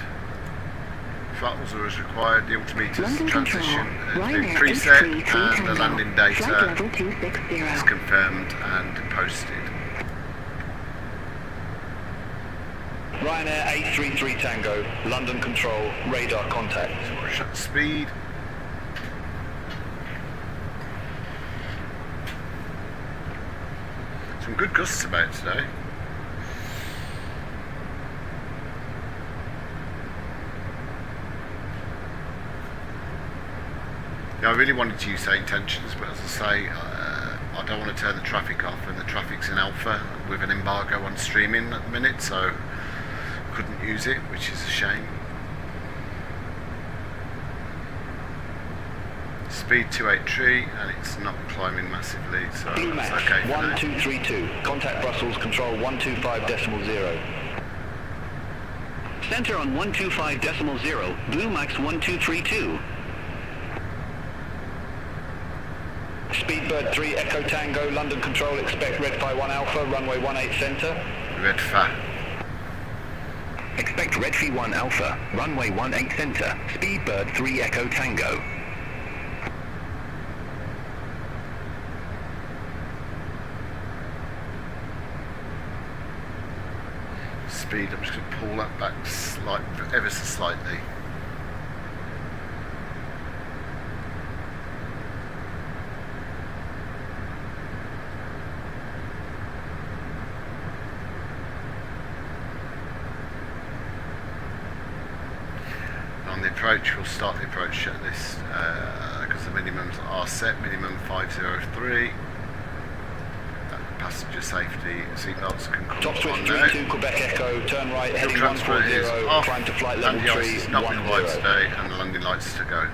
Throttles are as required. The altimeter's London transition Control, has been Ryanair preset, 833 and the landing data flight level 260. is confirmed and posted. Ryanair 833 Tango, London Control, radar contact. So we'll shut the speed. Some good gusts about today. Yeah, I really wanted to use say intentions, but as I say, I don't want to turn the traffic off, and the traffic's in alpha with an embargo on streaming at the minute, so couldn't use it, which is a shame. Speed 283, and it's not climbing massively, so Blue it's Max okay for now. 1232. Contact Brussels Control 125.0. Center on 125.0, Blue Max 1232. Speedbird 3 Echo Tango, London Control, expect Red Phi 1 Alpha, runway 18 center. Red Fa. Expect Red Phi 1 Alpha, runway 18 center, Speedbird 3 Echo Tango. Speed, I'm just going to pull that back ever so slightly. On the approach, we'll start the approach checklist because the minimums are set. Minimum 503. Passenger safety seatbelts can come Top switch on now. 32 Quebec Echo, turn right, Fuel heading transfer is 140, off, climb to flight and level the ice is not required 310. today, and the landing lights to go.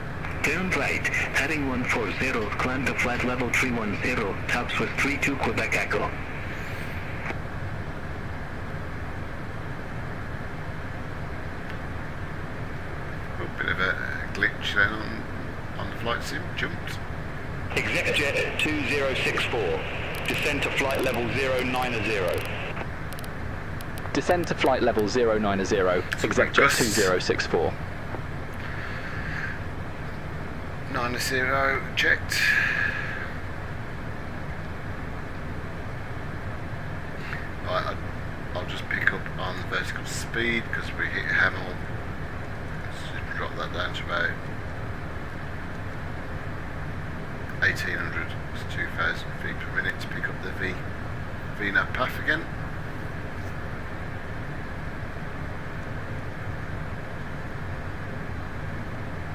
Turn right, heading 140, climb to flight level 310, top switch 32 Quebec Echo. A bit of a glitch then on the flight sim, jumped. EGJJ 2064, descend to flight level 090. Descend to flight level 090, EGJJ Gus. 2064. 90 checked. Right, I'll just pick up on the vertical speed because we hit Hemel. Let's just drop that down to about 1800 to 2000 feet per minute to pick up the VNAV path again.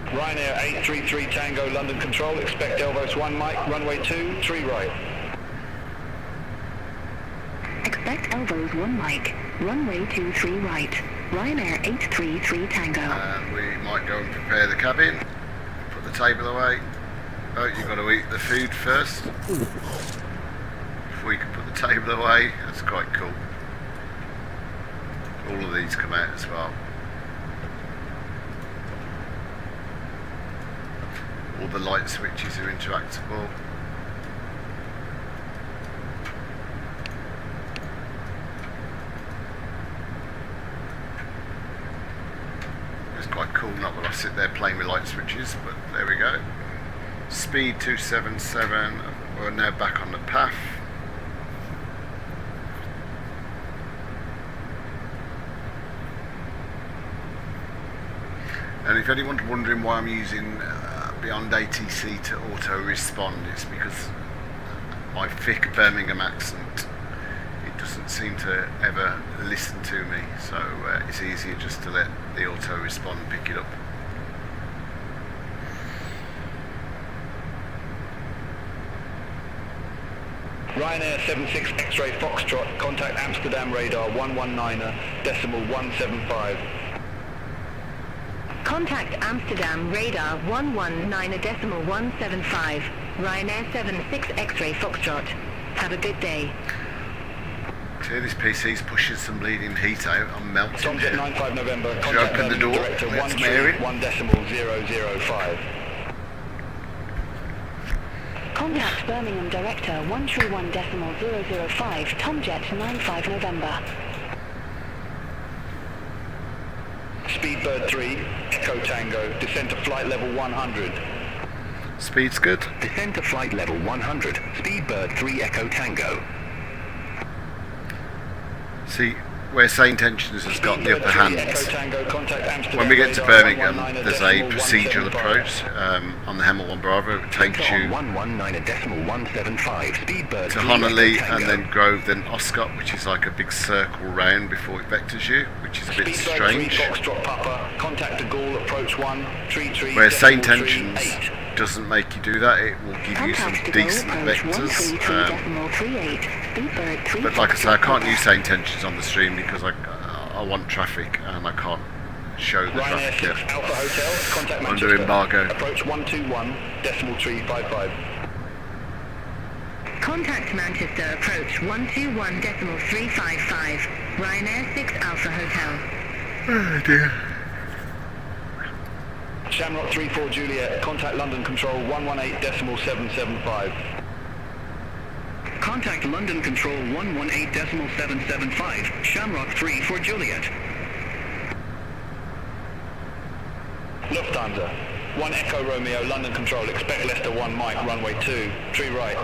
Ryanair 833 Tango, London Control, expect Elvos 1 Mike, runway 2, 3 right. Expect Elvos 1 Mike, runway 23 right. Ryanair 833 Tango. And we might go and prepare the cabin, put the table away. Oh, you've got to eat the food first. Before you can put the table away, that's quite cool. All of these come out as well. All the light switches are interactable. It's quite cool, not that I sit there playing with light switches, but there we go. Speed 277, we're now back on the path. And if anyone's wondering why I'm using Beyond ATC to auto-respond, it's because my thick Birmingham accent, it doesn't seem to ever listen to me, so it's easier just to let the auto-respond pick it up. Ryanair 76 X-ray Foxtrot, contact Amsterdam radar 119.175. Contact Amsterdam radar 119.175. Ryanair 76 X-ray Foxtrot. Have a good day. See, this PC's pushing some bleeding heat out. I'm melting Tomjet here. 95 November, Should I contact open the door? Director Let's Mary. 131.005. Contact Birmingham Director 131.005, Tomjet 95 November. Speedbird 3, Echo Tango, descend to flight level 100. Speed's good. Descend to flight level 100. Speedbird 3 Echo Tango. See, where Sane Tensions has got the upper hand. Echo Tango, contact Amsterdam When we get to radar Birmingham, there's a procedural 119.175. approach on the Hemel 1 Bravo. It takes you 119.175. Speedbird to 3 Honolulu Echo and Tango. then Grove, then Oscott, which is like a big circle round before it vectors you, which is a bit Speedbird strange. 3 Foxtrot Papa, contact de Gaulle, approach 1, tree 3, Where Sane decimal Tensions 3, 8. doesn't make you do that, it will give you some Contact de Gaulle decent approach vectors. 133.38, Speedbird 3 But like I say, I can't use Sane Tensions on the stream because I want traffic and I can't show the Ryanair traffic 6 yet. Alpha Hotel, contact Under Manchester. embargo. Approach 121.355. Contact Manchester approach 121.355. Ryanair 6 Alpha Hotel. Oh dear. Shamrock 34 Juliet, contact London Control 118.775. Contact London Control 118.775. Shamrock 3 for Juliet. Lufthansa, 1 Echo Romeo, London Control, expect Leicester 1 Mike, runway 2, tree right.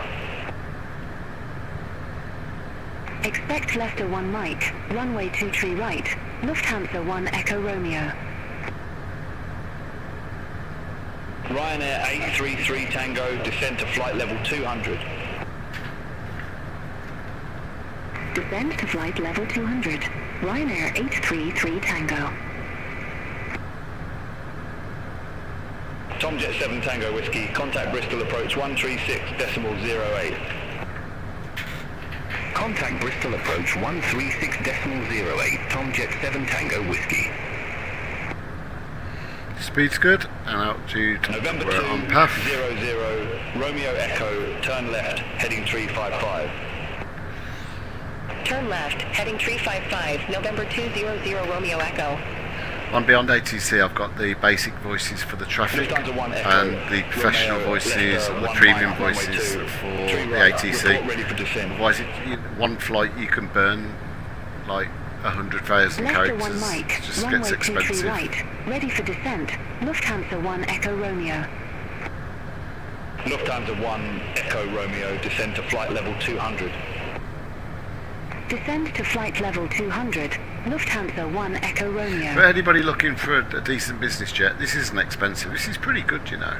Expect Leicester 1 Mike, runway 2 tree right, Lufthansa 1 Echo Romeo. Ryanair 833 Tango, descend to flight level 200. Descend to flight level 200, Ryanair 833 Tango. Tomjet 7 Tango Whiskey, contact Bristol approach 136.08. Contact Bristol approach 136.08. Tomjet 7 Tango Whiskey. Speed's good and altitude, November we're 2, on path. 00, Romeo Echo, turn left, heading 355. Turn left, heading 355, November 200 Romeo Echo. On Beyond ATC I've got the basic voices for the traffic Lufthansa 1 Echo, and the professional Romeo, voices Leicester, and the 1 premium Mike, runway voices 2, for tree the right, ATC. report ready for descent. Otherwise one flight you can burn like 100,000 Leicester 1 characters. Mike, It just runway gets 2 tree expensive. right, ready for descent, Lufthansa 1 Echo Romeo. Lufthansa 1 Echo Romeo, descend to flight level 200. Descend to flight level 200, Lufthansa 1 Echo Romeo. For anybody looking for a decent business jet, this isn't expensive. This is pretty good, you know.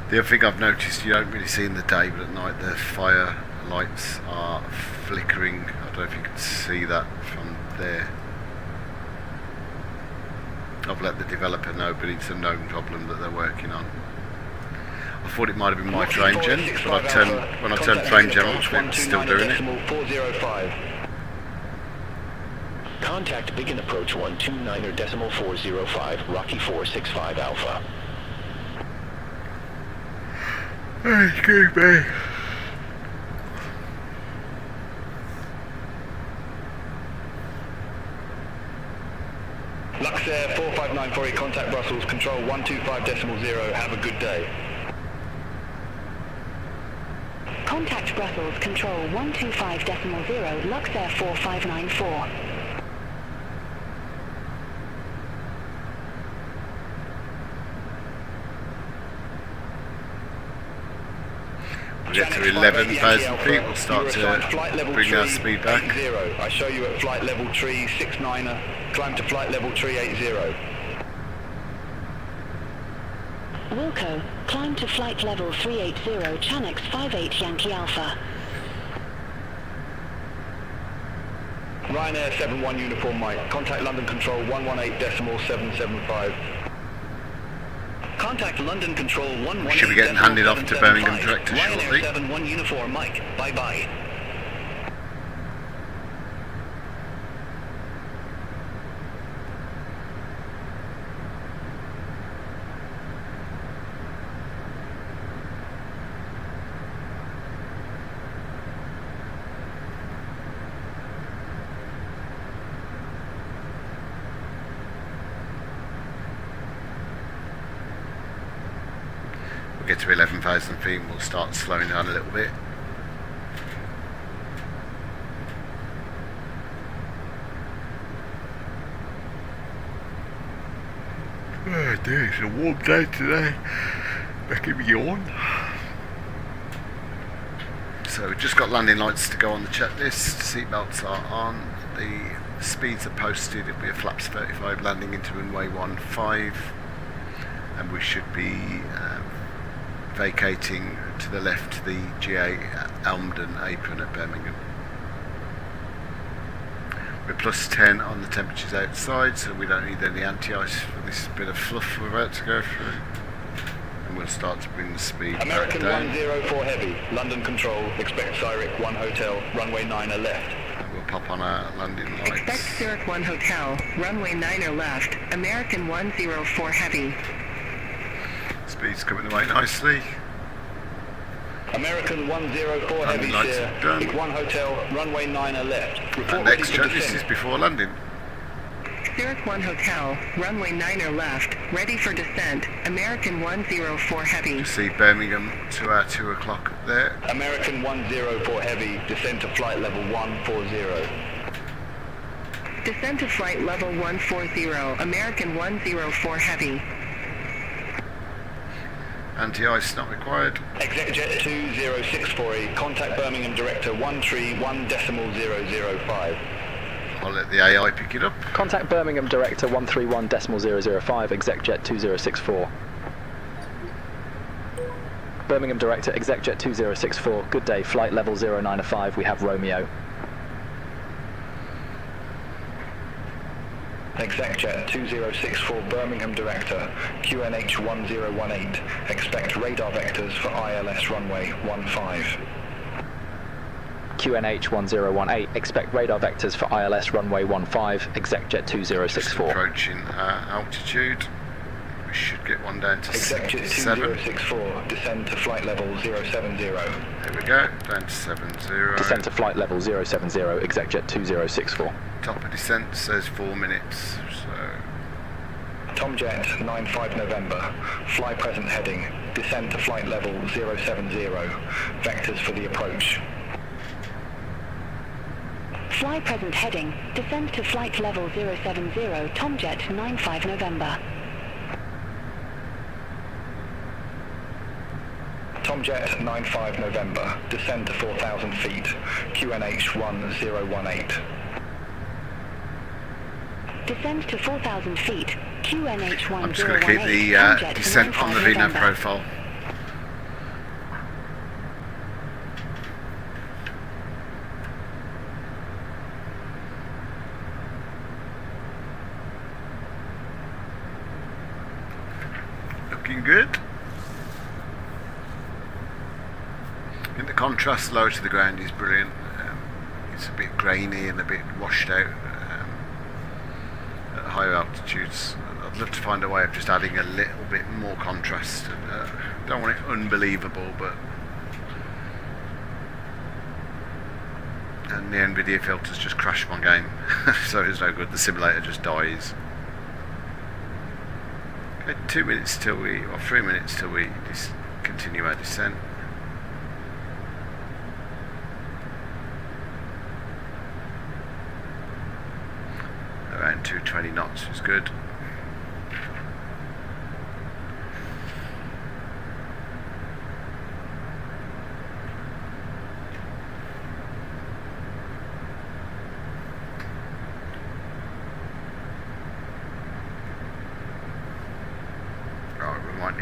The other thing I've noticed, you don't really see in the day, but at night the fire lights are flickering. I don't know if you can see that from there. I've let the developer know, but it's a known problem that they're working on. I thought it might have been my frame gen, but when I turned frame gen on, it's still doing it. 405. Contact Beacon approach 129.405. Rocky 465 Alpha. Excuse me. Luxair 4594, contact Brussels, control 125.0, have a good day. Contact Brussels, control 125.0, Luxair 4594. we get to 11,000 feet, we'll start to bring our speed back. 80. I show you at flight level tree 69er, climb to flight level tree 80. Wilco, climb to flight level 380, Chanex 58 Yankee Alpha. Ryanair 71 uniform Mike, contact London Control 118.775. Contact London Control 118.775. We should be getting handed off to Birmingham Director shortly. Ryanair 71 uniform Mike, bye-bye. We'll get to 11,000 feet and we'll start slowing down a little bit. Oh dear, it's a warm day today. Making me yawn. So we've just got landing lights to go on the checklist. Seatbelts are on. The speeds are posted. It'll be a flaps 35 landing into runway 15. And we should be vacating to the left the GA Elmdon apron at Birmingham. We're plus 10 on the temperatures outside, so we don't need any anti-ice for this bit of fluff we're about to go through. And we'll start to bring the speed American back down. 104 Heavy, London Control, expect Zurich 1 Hotel, runway 9er left. And we'll pop on our landing lights. Expect Zurich 1 Hotel, runway 9er left, American 104 Heavy. Speed's coming away nicely. American 104 Heavy, Sierra, 1 Hotel, runway 9er left. Report And next check, this is before landing. Zurich 1 Hotel, runway 9er left, ready for descent, American 104 Heavy. You see Birmingham to our 2 o'clock up there. American 104 Heavy, descend to flight level 140. Descend to flight level 140, American 104 Heavy. Anti-ice not required. EGJJ 2064E, contact Birmingham Director 131.005. I'll let the AI pick it up. Contact Birmingham Director 131.005, ExecJet 2064. Birmingham Director, ExecJet 2064, good day, flight level 095, we have Romeo. ExecJet 2064 Birmingham Director, QNH 1018, expect radar vectors for ILS runway 15. QNH 1018, expect radar vectors for ILS runway 15, ExecJet 2064. Just approaching altitude. We should get one down to ExecJet 7. 2064, descend to flight level 070. There we go, down to 70. Descend to flight level 070, ExecJet 2064. Top of descent says 4 minutes, so... Tomjet 95 November, fly present heading, descend to flight level 070, vectors for the approach. Fly present heading, descend to flight level 070, Tomjet 95 November. Tomjet 95 November, descend to 4,000 feet, QNH 1018. Descend to 4,000 feet, QNH 1018. I'm just going to keep the descent on the VNAV profile. Looking good. I think the contrast low to the ground is brilliant. It's a bit grainy and a bit washed out at higher altitudes. I'd love to find a way of just adding a little bit more contrast. Don't want it unbelievable, but and the NVIDIA filters just crash my game, so it's no good. The simulator just dies. Okay, 2 minutes till we, or 3 minutes till we continue our descent. Around 220 knots is good.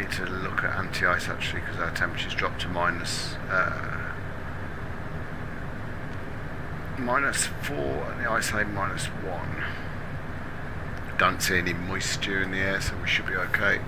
happy to look at anti-ice actually, because our temperature's dropped to minus 4 and the ice age -1. Don't see any moisture in the air, so we should be okay.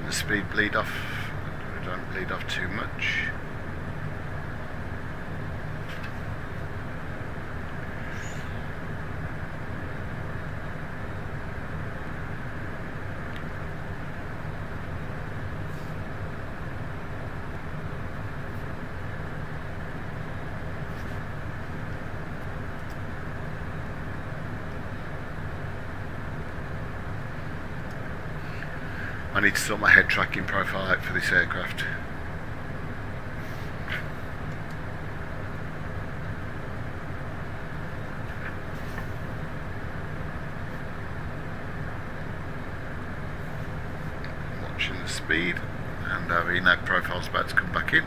The speed bleed off, we don't bleed off too much. I need to sort my head tracking profile out for this aircraft. Watching the speed, and our VNAV profile's about to come back in.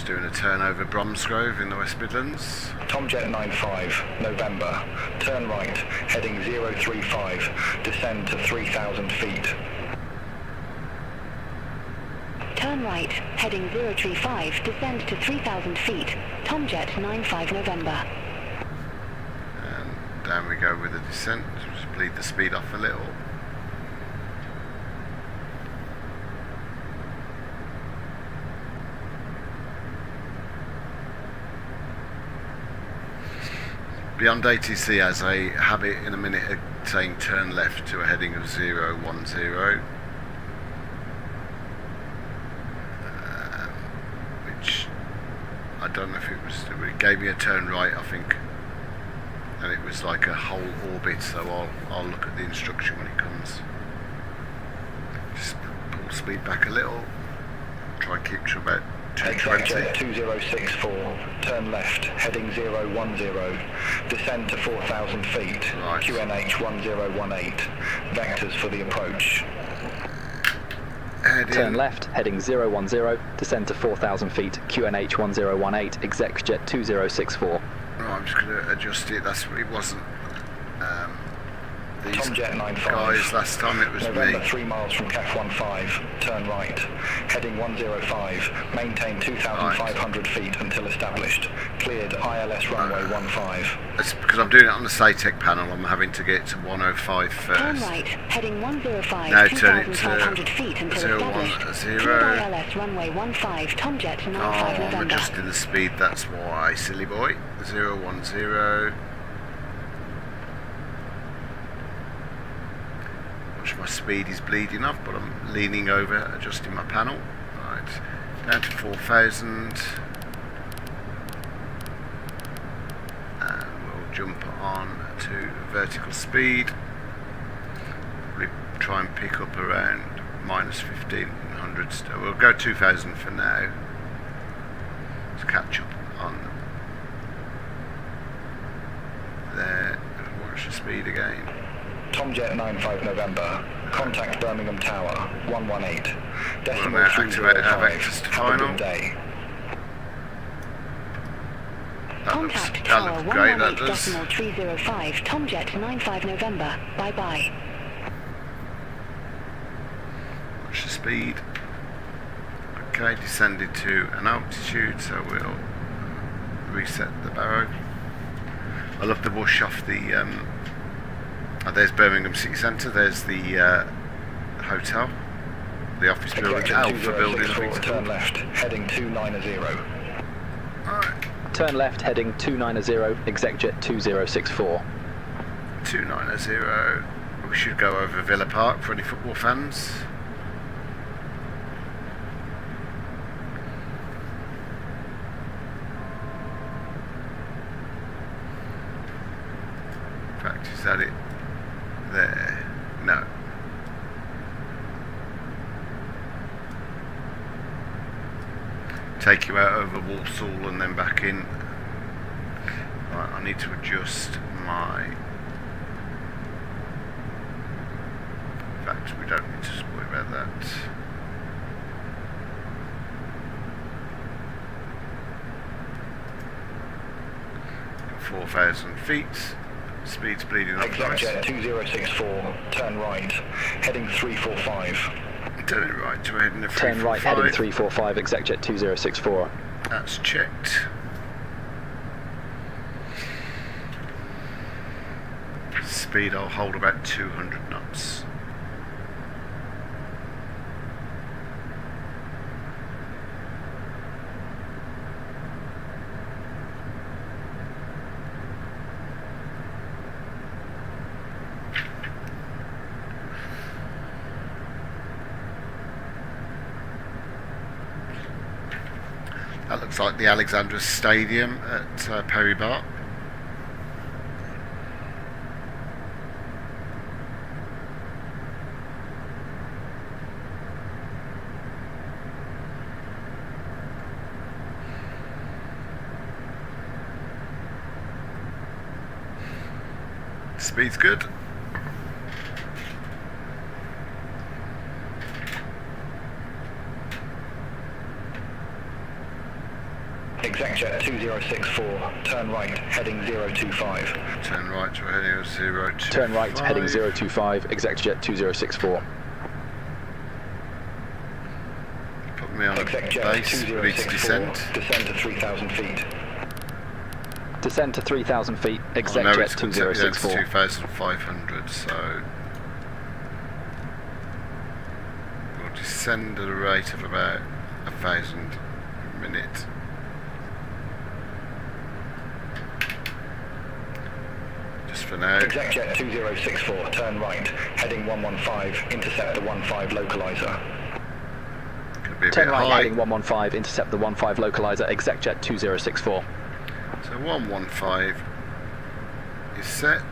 Doing a turn over Bromsgrove in the West Midlands. Tomjet 95, November, turn right, heading 035, descend to 3,000 feet. Turn right, heading 035, descend to 3,000 feet. Tomjet 95 November. And down we go with the descent, just bleed the speed off a little. Beyond ATC has a habit in a minute of saying turn left to a heading of 010, which I don't know if it gave me a turn right, I think, and it was like a whole orbit, so I'll look at the instruction when it comes. Just pull speed back a little, try and keep to about 220. 2064, turn left, heading 010, descend to 4,000 feet, right. QNH 1018, vectors for the approach. Turn left, heading 010, descend to 4,000 feet, QNH 1018, EGJJ 2064. Right, I'm just going to adjust it, it wasn't these Tomjet 95, guys last time, it was November, me. 3 miles from CAF 15, turn right, heading 105, maintain 2,500 feet until established, cleared ILS runway 15. It's because I'm doing it on the SATEC panel, I'm having to get to 105 first. Turn right, heading 105, Now turn it to 2,500 feet until 010. established. Cleared ILS runway 15, Tomjet 95 I'm November. adjusting the speed, that's why, silly boy. 010. Watch my speed is bleeding off, but I'm leaning over, adjusting my panel. Right, down to 4,000. And we'll jump on to vertical speed. Probably try and pick up around minus 1,500. We'll go 2,000 for now. Let's catch up on there. Watch the speed again. Tomjet 95 November, contact Birmingham Tower, 118, decimal We'll activate our 305, vectors to have a final. good day. Contact That Tower looks great, that 118 does. decimal 305, Tomjet 95 November. Bye bye. Watch the speed. Okay, descended to an altitude, so we'll reset the barrow. I love the bush off the there's Birmingham City Centre, there's the hotel. the office building, Alpha building. I think it's turn called. left, heading 290. Alright, Turn left, heading 290, ExecJet 2064. 290. We should go over Villa Park for any football fans. In fact, is that it? There? No. Take you out over Walsall and then back in. Right, I need to adjust my... In fact, we don't need to worry about that. Got 4,000 feet. Speed's bleeding up nice. ExecJet 2064, turn right, heading 345. Turn it right, so we're heading to 345. Turn right, heading 345, ExecJet 2064. That's checked. Speed I'll hold about 200 knots. That looks like the Alexandra Stadium at Perry Bar. Speed's good. ExecJet 2064, turn right, heading 025. Turn right, so we're heading 025. Turn right, heading 025, ExecJet 2064. Put me on a ExecJet base, we need to 2064, descend. descend to 3,000 feet. Descend to 3,000 feet, Oh, no, ExecJet it's going to take me down to 2064. 2,500, so we'll descend at a rate of about 1,000 a minute. Just for now. ExecJet 2064, turn right, heading 115, intercept the 15 localizer. Could be a Turn bit right, high. heading 115, intercept the 15 localizer, ExecJet 2064. So 115 is set.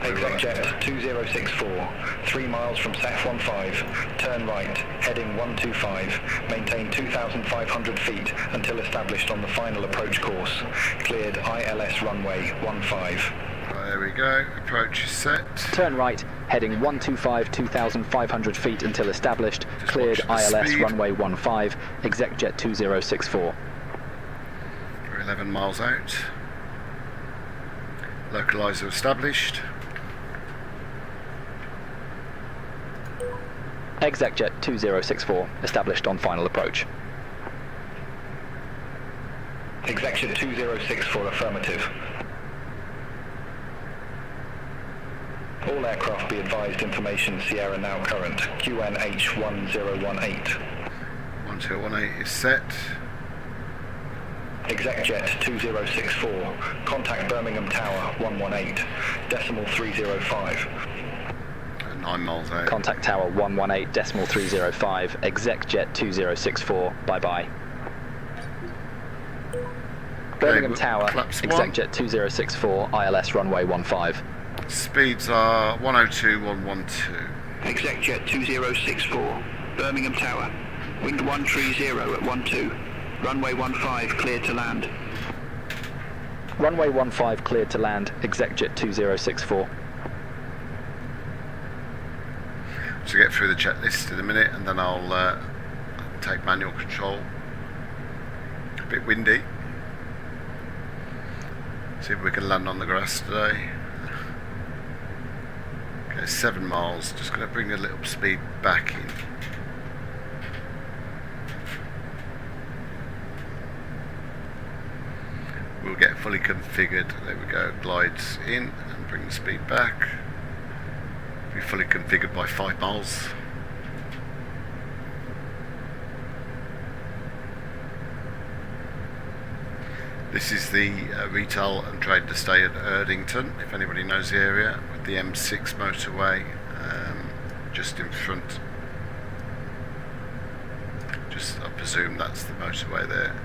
ExecJet 2064, 3 miles from SAF 15, turn right, heading 125, maintain 2,500 feet until established on the final approach course. Cleared ILS runway 15. There we go, approach is set. Turn right, heading 125, 2,500 feet until established. Just Cleared watch the ILS speed. runway 15, ExecJet 2064. We're 11 miles out. Localizer established. ExecJet 2064, established on final approach. ExecJet 2064, affirmative. All aircraft be advised information Sierra now current, QNH 1018. 1018 is set. ExecJet 2064, contact Birmingham Tower 118, decimal 305. 9 miles out. Contact Tower 118, decimal 305, ExecJet 2064, bye-bye. Birmingham Tower, claps one. ExecJet 2064, ILS runway 15. Speeds are 102, 112. ExecJet 2064, Birmingham Tower. Wind 130 at 12. Runway 15 cleared to land. Runway 15 cleared to land, ExecJet 2064. So get through the checklist in a minute and then I'll take manual control. A bit windy. See if we can land on the grass today. Okay, 7 miles, just going to bring a little speed back in. We'll get fully configured. There we go, glides in and bring the speed back. Be fully configured by 5 miles. This is the retail and trade estate at Erdington, if anybody knows the area, with the M6 motorway just in front. I presume that's the motorway there.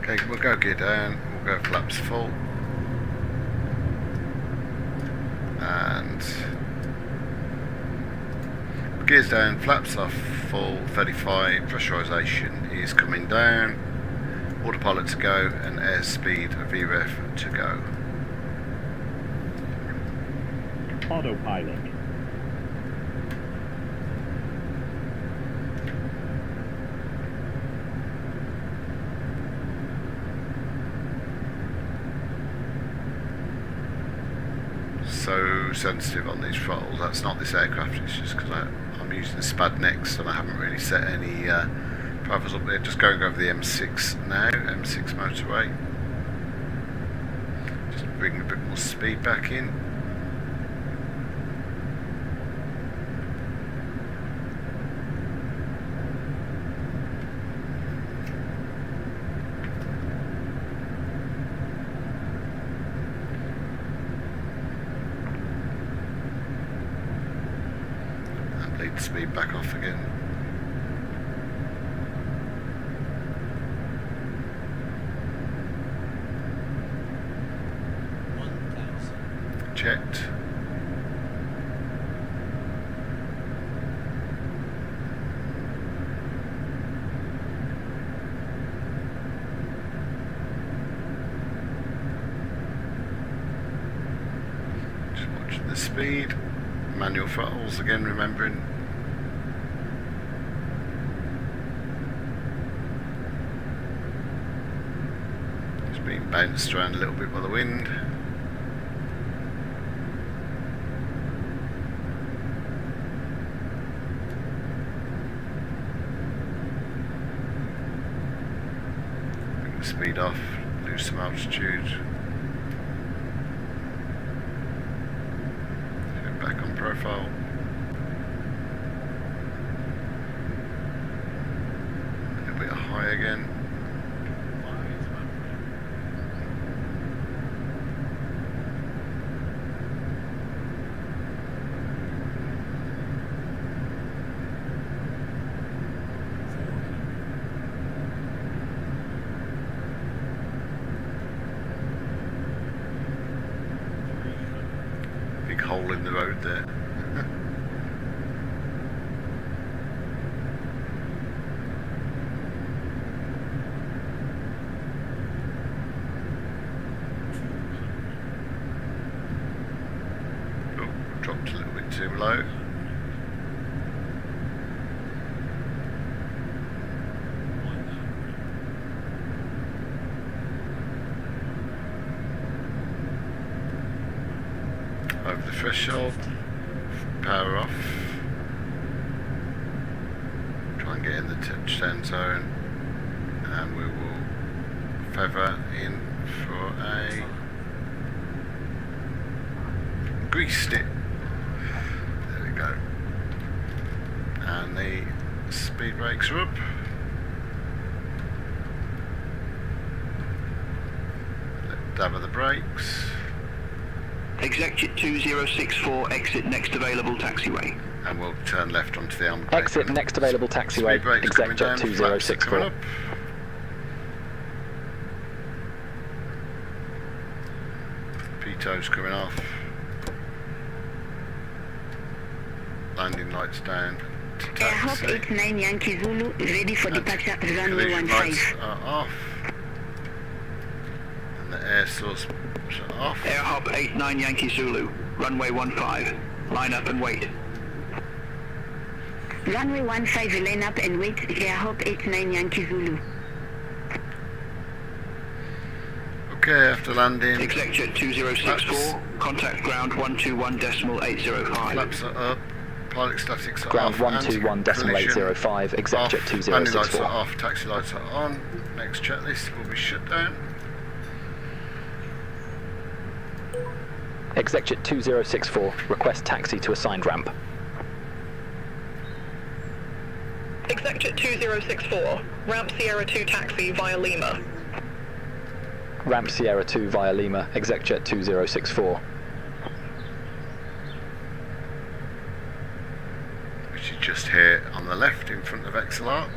Okay, we'll go gear down, we'll go flaps full. And gears down, flaps off full, 35, pressurisation is coming down, autopilot to go, and airspeed VREF to go. Autopilot. So sensitive on these throttles. That's not this aircraft, it's just because I'm using SPAD next and I haven't really set any parameters up there. Just going over the M6 now, M6 motorway. Just bring a bit more speed back in. Lead speed back off again. Checked. Just watching the speed. Manual throttles again, remembering. It's being bounced around a little bit by the wind. Bring the speed off, lose some altitude. Back on profile. A little bit high again. Big hole in the road there. Oh, dropped a little bit too low. Over the threshold, power off, try and get in the touchdown zone, and we will feather in for a grease it. There we go. And the speed brakes are up. Dab of the brakes. Exit 2064, exit next available taxiway. And we'll turn left onto the arm. Exit next available taxiway, EGJJ 2064. Pito's coming off. Landing lights down. Airhop 89 Yankee Zulu, ready for departure, runway 15. Lights are off. And the air source off. Airhop 89 Yankee Zulu, runway 15. Line up and wait. Runway 15, line up and wait. Airhop 89 Yankee Zulu. Okay, after landing. Executive 2064, contact ground 121.805. Flaps are up. Pilot statics are ground off. 121.805, Executive 2064. Landing lights are off, taxi lights are on. Next checklist will be shut down. EGJJ 2064, request taxi to assigned ramp. EGJJ 2064, ramp Sierra 2 taxi via Lima. Ramp Sierra 2 via Lima, EGJJ 2064. Which is just here on the left in front of XLR.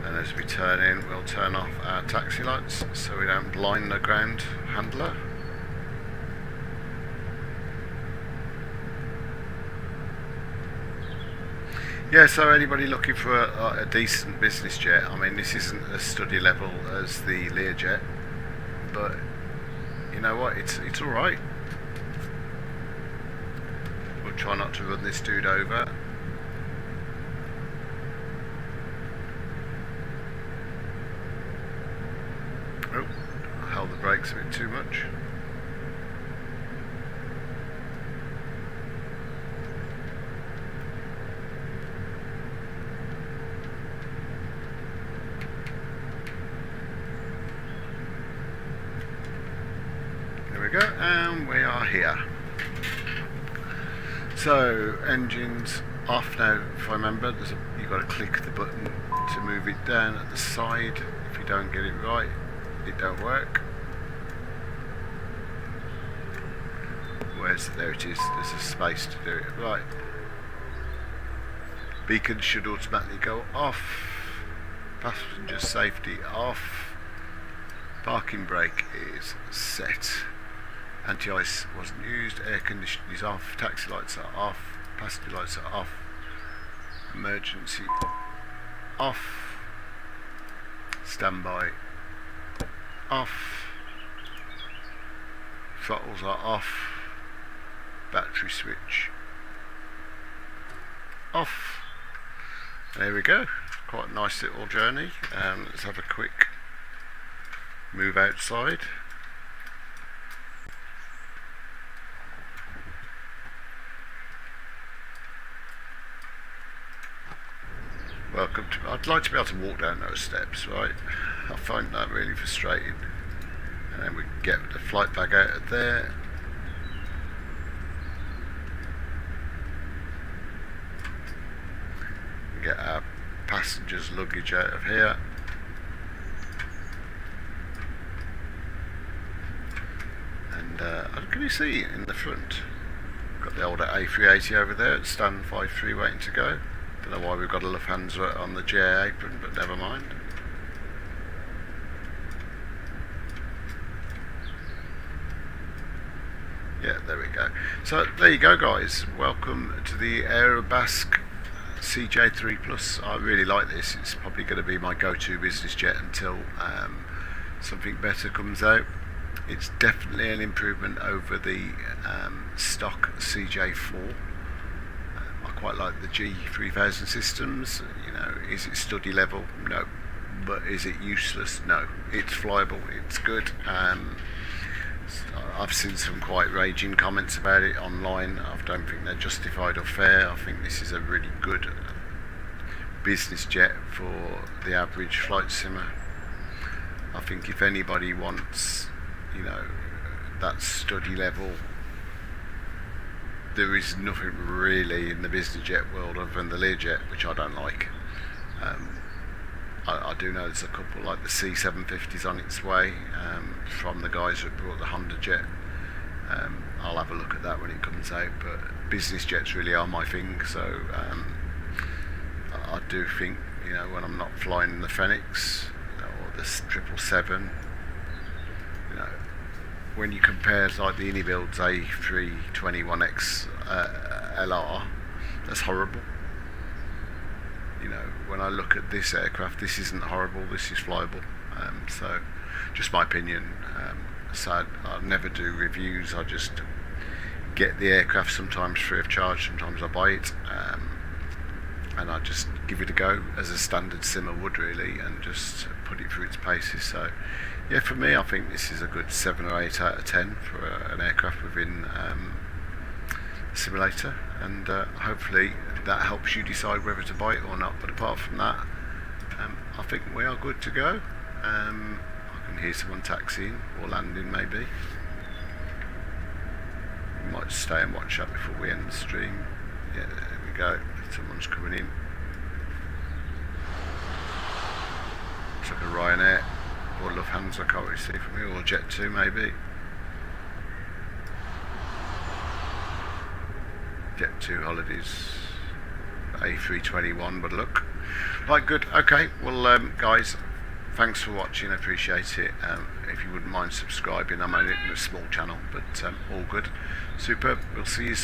And as we turn in, we'll turn off our taxi lights so we don't blind the ground handler. Yeah, so anybody looking for a decent business jet, I mean, this isn't as study level as the Learjet, but you know what, it's alright. We'll try not to run this dude over. Oh, I held the brakes a bit too much. And we are here. So engines off now. If I remember, you've got to click the button to move it down at the side. If you don't get it right, it don't work. There it is. There's a space to do it right. Beacon should automatically go off. Passenger safety off. Parking brake is set. Anti-ice wasn't used, air conditioning is off, taxi lights are off, passenger lights are off, emergency off, standby off, throttles are off, battery switch off. There we go, quite a nice little journey. Let's have a quick move outside. Welcome to. I'd like to be able to walk down those steps, right? I find that really frustrating. And then we get the flight bag out of there. Get our passengers' luggage out of here. And can you see in the front? Got the older A380 over there at stand 53 waiting to go. Don't know why we've got a Lufthansa on the GA apron, but never mind. Yeah, there we go. So there you go, guys. Welcome to the Airbus CJ3 Plus. I really like this. It's probably going to be my go-to business jet until something better comes out. It's definitely an improvement over the stock CJ4. Quite like the G3000 systems. You know, is it study level? No. But is it useless? No. It's flyable, it's good. I've seen some quite raging comments about it online. I don't think they're justified or fair. I think this is a really good business jet for the average flight simmer. I think if anybody wants, you know, that study level, there is nothing really in the business jet world other than the Learjet, which I don't like. I do know there's a couple like the C750s on its way from the guys who brought the Honda jet. I'll have a look at that when it comes out, but business jets really are my thing. So I do think, you know, when I'm not flying the Phoenix or the 777, you know, when you compare like the Unibuild's A321X LR, that's horrible. You know, when I look at this aircraft, this isn't horrible, this is flyable. So, just my opinion. So I never do reviews, I just get the aircraft sometimes free of charge, sometimes I buy it. And I just give it a go as a standard simmer would really, and just put it through its paces. So yeah, for me I think this is a good 7 or 8 out of 10 for an aircraft within a simulator, and hopefully that helps you decide whether to buy it or not. But apart from that, I think we are good to go. I I can hear someone taxiing or landing maybe. We might stay and watch that before we end the stream. Yeah, there we go. Someone's coming in. Looks like a Ryanair or Lufthansa, I can't really see from here, or Jet2 maybe. Jet2 holidays, A321, but look. Right, good, okay, well guys, thanks for watching, I appreciate it. If you wouldn't mind subscribing, I'm only in a small channel, but all good. Superb, we'll see you soon.